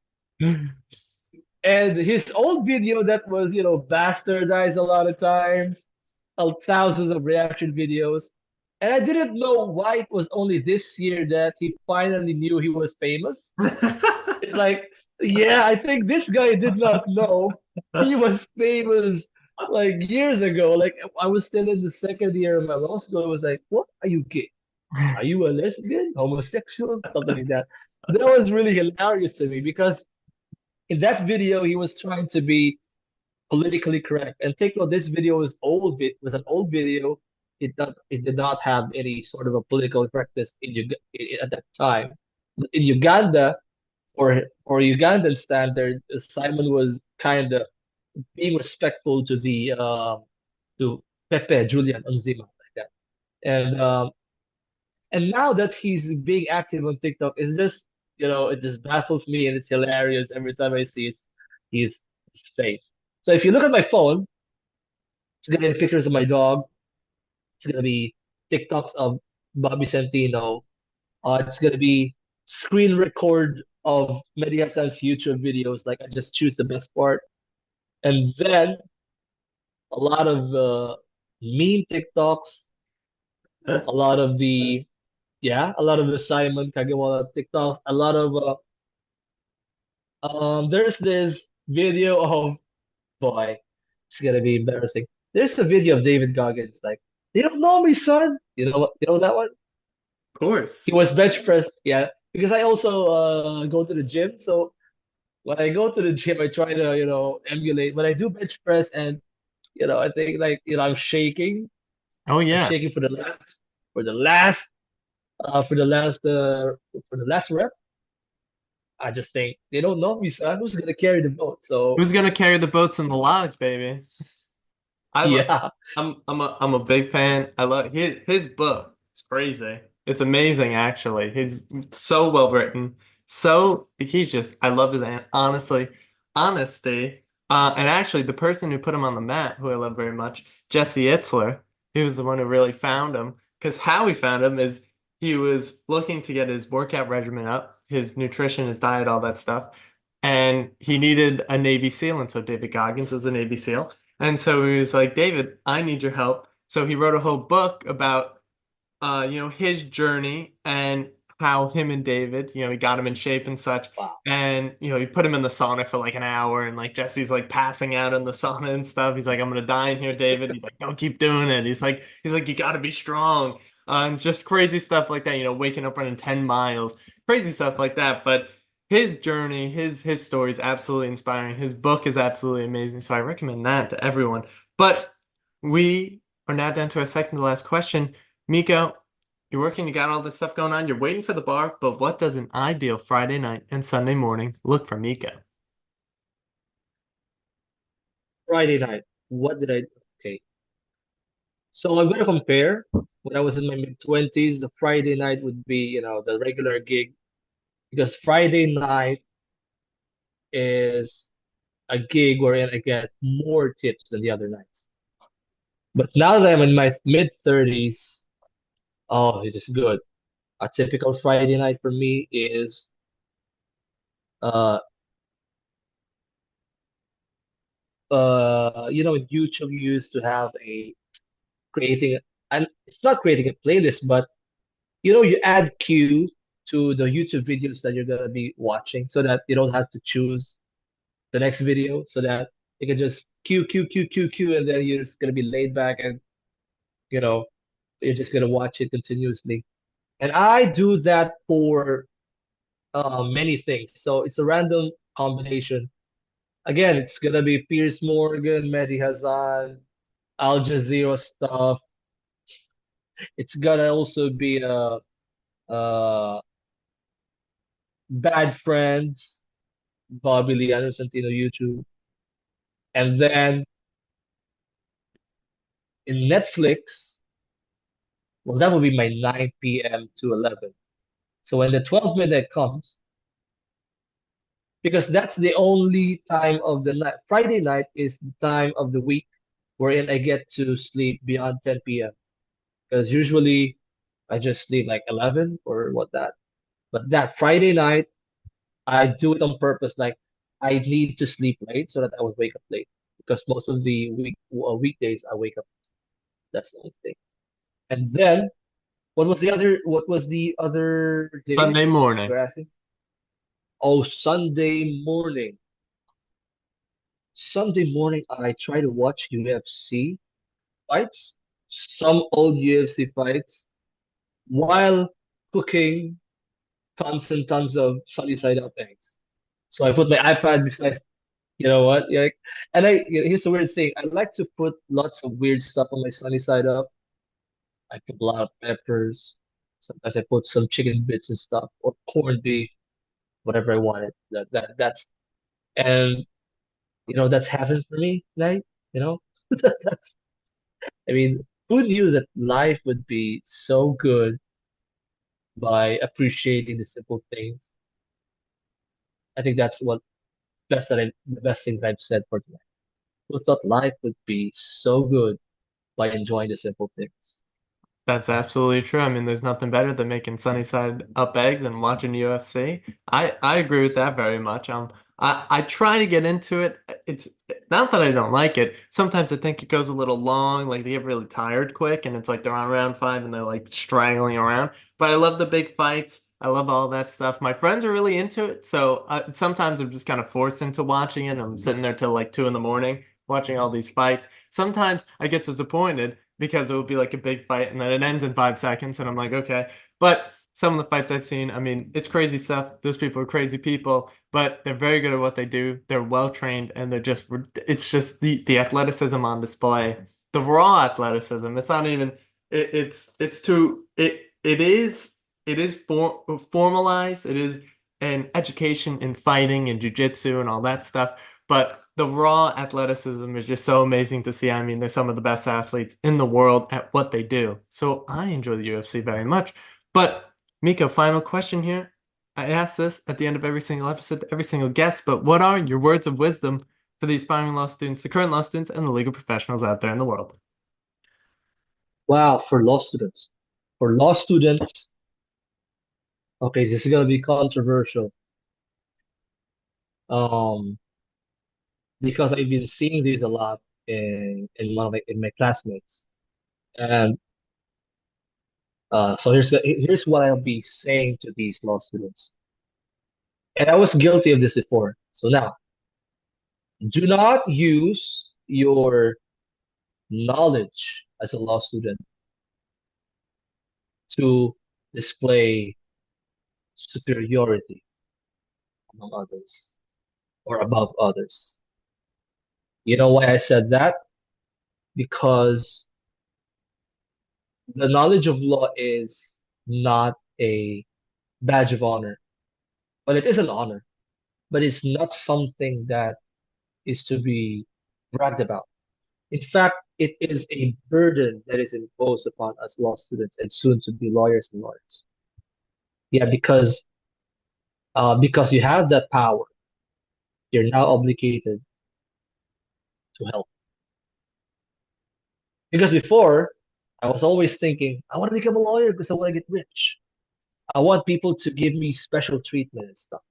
and his old video that was bastardized a lot of times, thousands of reaction videos, and I didn't know why it was only this year that he finally knew he was famous. It's like, yeah, I think this guy did not know he was famous like years ago. Like I was still in the second year of my law school. I was like, what are you gay? Are you a lesbian, homosexual, something like that? That was really hilarious to me because in that video, he was trying to be politically correct. And take note, this video was old. It was an old video. It did not have any sort of a political correctness at that time. But in Uganda, or Ugandan standard, Simon was kind of being respectful to the to Pepe Julian Onzima like that. And now that he's being active on TikTok, it's just it just baffles me and it's hilarious every time I see his, his face. So if you look at my phone, it's gonna be pictures of my dog. It's gonna be TikToks of Bobby Santino. It's gonna be screen record of Mehdi Hassan's YouTube videos. Like I just choose the best part, and then a lot of meme TikToks, a lot of the a lot of the Simon Kagewala TikToks, a lot of there's this video of boy, it's gonna be embarrassing. There's a video of David Goggins like, they don't know me, son. You know that one? Of course. He was bench press, yeah. Because I also go to the gym, so when I go to the gym, I try to emulate. When I do bench press, and I think like I'm shaking. Oh I'm yeah. shaking for the last for the last rep. I just think they don't know me, son. Who's gonna carry the boat? So Who's gonna carry the boats in the lodge, baby? I love. yeah, I'm a big fan. I love his book. It's crazy. It's amazing, actually. He's so well written. So he's just. I love his honestly honesty. And actually, the person who put him on the map, who I love very much, Jesse Itzler, he was the one who really found him. Because how he found him is he was looking to get his workout regimen up, his nutrition, his diet, all that stuff, and he needed a Navy SEAL, and so David Goggins is a Navy SEAL. And so he was like, David, I need your help. So he wrote a whole book about, his journey and how him and David, he got him in shape and such. wow, And, he put him in the sauna for like an hour and like Jesse's like passing out in the sauna and stuff. He's like, I'm gonna die in here, David. He's like, don't keep doing it. He's like, you gotta be strong. And just crazy stuff like that, waking up running 10 miles, crazy stuff like that. But his journey, his story is absolutely inspiring. His book is absolutely amazing. So I recommend that to everyone. But we are now down to our second to last question. Miko, you're working, you got all this stuff going on, you're waiting for the bar, but what does an ideal Friday night and Sunday morning look for Miko? Friday night. What did I? Okay, so I'm gonna compare. When I was in my mid 20s, the Friday night would be the regular gig because Friday night is a gig wherein I get more tips than the other nights. But now that I'm in my mid 30s, oh, it is good. A typical Friday night for me is uh YouTube used to have a creating and it's not creating a playlist, but you add cue to the YouTube videos that you're gonna be watching so that you don't have to choose the next video, so that you can just cue, and then you're just gonna be laid back and you know you're just gonna watch it continuously. And I do that for many things. So it's a random combination. Again, it's gonna be Piers Morgan, Mehdi Hassan, Al Jazeera stuff. It's gonna also be Bad Friends, Bobby Liano Santino YouTube, and then in Netflix, well, that will be my 9 p.m. to 11. So when the 12 midnight comes, because that's the only time of the night. Friday night is the time of the week wherein I get to sleep beyond 10 p.m. Because usually I just sleep like 11 or what that. But that Friday night, I do it on purpose. Like I need to sleep late so that I would wake up late. Because most of the weekdays I wake up. That's the only thing. And then what was the other day Sunday morning. you're asking? Oh, Sunday morning. Sunday morning, I try to watch UFC fights, some old UFC fights, while cooking tons and tons of sunny side up eggs. So I put my iPad beside, you know what? Yeah, like, and here's the weird thing. I like to put lots of weird stuff on my sunny side up. I put a lot of peppers. Sometimes I put some chicken bits and stuff, or corned beef, whatever I wanted. That's and that's heaven for me, right? You know, that's. I mean, who knew that life would be so good by appreciating the simple things? I think that's what the best things I've said for tonight. Who thought life would be so good by enjoying the simple things? That's absolutely true. I mean, there's nothing better than making sunny side up eggs and watching UFC. I agree with that very much. I try to get into it. It's not that I don't like it. Sometimes I think it goes a little long, like they get really tired quick, and it's like they're on round five and they're like straggling around. But I love the big fights. I love all that stuff. My friends are really into it, so sometimes I'm just kind of forced into watching it. I'm sitting there till like 2 in the morning watching all these fights. Sometimes I get disappointed because it will be like a big fight and then it ends in 5 seconds and I'm like, okay. But some of the fights I've seen, I mean, it's crazy stuff. Those people are crazy people, but they're very good at what they do. They're well trained and it's just the athleticism on display. The raw athleticism. It's not even it's too formalized. It is an education in fighting and jujitsu and all that stuff. But the raw athleticism is just so amazing to see. I mean, they're some of the best athletes in the world at what they do. So I enjoy the UFC very much. But Miko, final question here. I ask this at the end of every single episode to every single guest, but what are your words of wisdom for the aspiring law students, the current law students, and the legal professionals out there in the world? Wow, for law students. For law students, okay, this is gonna be controversial. Um, because I've been seeing this a lot in my classmates. And so here's what I'll be saying to these law students. And I was guilty of this before. So now, do not use your knowledge as a law student to display superiority among others or above others. You know why I said that? Because the knowledge of law is not a badge of honor. Well, it is an honor, but it's not something that is to be bragged about. In fact, it is a burden that is imposed upon us law students and soon to be lawyers and lawyers. Yeah, because you have that power, you're now obligated to help. Because before, I was always thinking, I want to become a lawyer because I want to get rich. I want people to give me special treatment and stuff.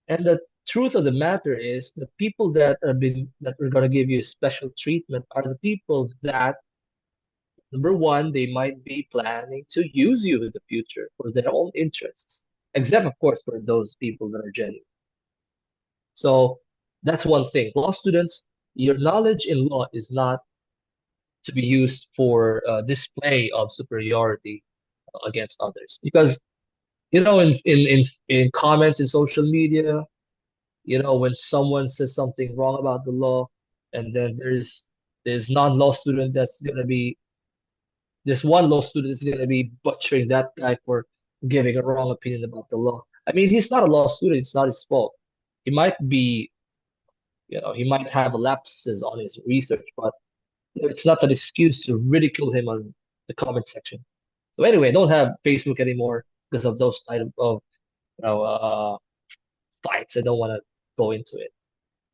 And the truth of the matter is the people that are going to give you special treatment are the people that number one, they might be planning to use you in the future for their own interests, except of course for those people that are genuine. So that's one thing. Law students, your knowledge in law is not to be used for display of superiority against others, because in comments in social media, when someone says something wrong about the law, and then there's non-law student that's gonna be there's one law student that's gonna be butchering that guy for giving a wrong opinion about the law. I mean, he's not a law student, it's not his fault. He might be, he might have lapses on his research, but it's not an excuse to ridicule him on the comment section. So anyway, I don't have Facebook anymore because of those type of you know, uh, fights. I don't want to go into it.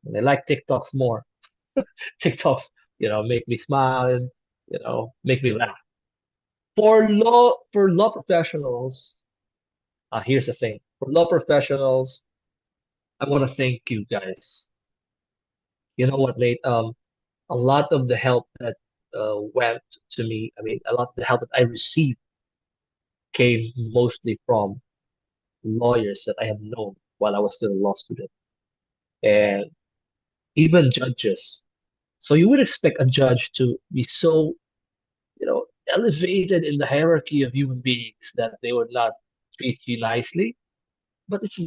And I like TikToks more. TikToks, make me smile and make me laugh. For law professionals, here's the thing. For law professionals, I want to thank you guys. You know what, Nate? A lot of the help that went to me, I mean, a lot of the help that I received came mostly from lawyers that I have known while I was still a law student, and even judges. So you would expect a judge to be so, elevated in the hierarchy of human beings that they would not treat you nicely. but it's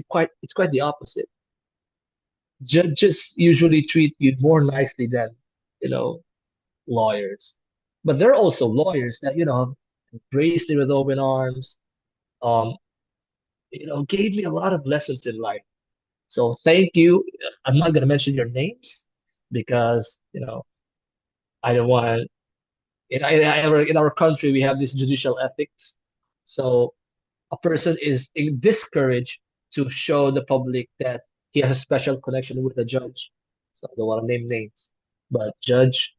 quite the opposite. Judges usually treat you more nicely than, you know, lawyers. But there are also lawyers that, embraced me with open arms, um, gave me a lot of lessons in life. So thank you. I'm not gonna mention your names because, I don't want in our country we have this judicial ethics. So a person is discouraged to show the public that he has a special connection with a judge. So I don't want to name names, but Judge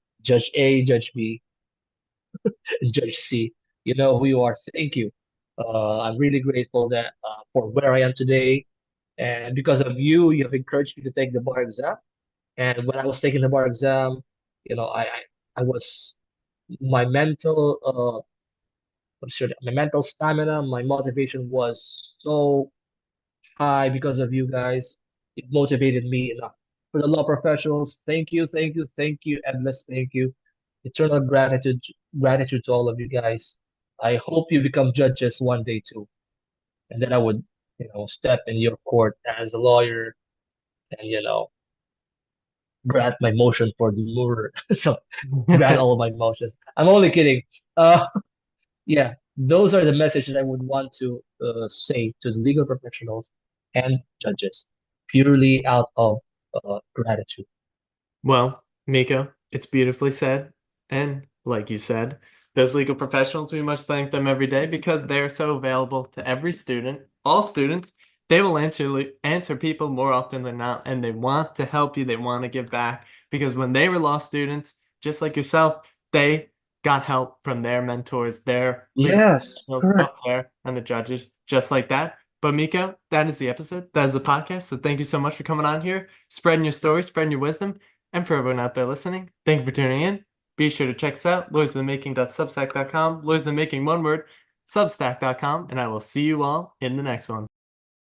A, Judge B, and Judge C, you know who you are. Thank you. I'm really grateful that for where I am today, and because of you, you have encouraged me to take the bar exam. And when I was taking the bar exam, you know, I was my mental my mental stamina, my motivation was so high because of you guys. It motivated me enough. For the law professionals, thank you, endless thank you. Eternal gratitude to all of you guys. I hope you become judges one day too. And then I would, step in your court as a lawyer and, grant my motion for the demurrer. So grant all of my motions. I'm only kidding. Uh, yeah, those are the messages I would want to say to the legal professionals and judges, purely out of gratitude. Well, Miko, it's beautifully said. And like you said, those legal professionals, we must thank them every day because they are so available to every student, all students. They will answer people more often than not, and they want to help you. They want to give back because when they were law students, just like yourself, they got help from their mentors, their legal Yes, professionals correct. up there, and the judges, just like that. But Miko, that is the episode. That is the podcast. So thank you so much for coming on here, spreading your story, spreading your wisdom. And for everyone out there listening, thank you for tuning in. Be sure to check us out, lawyersofthemaking.substack.com, lawyers in the making, one word, substack.com, and I will see you all in the next one.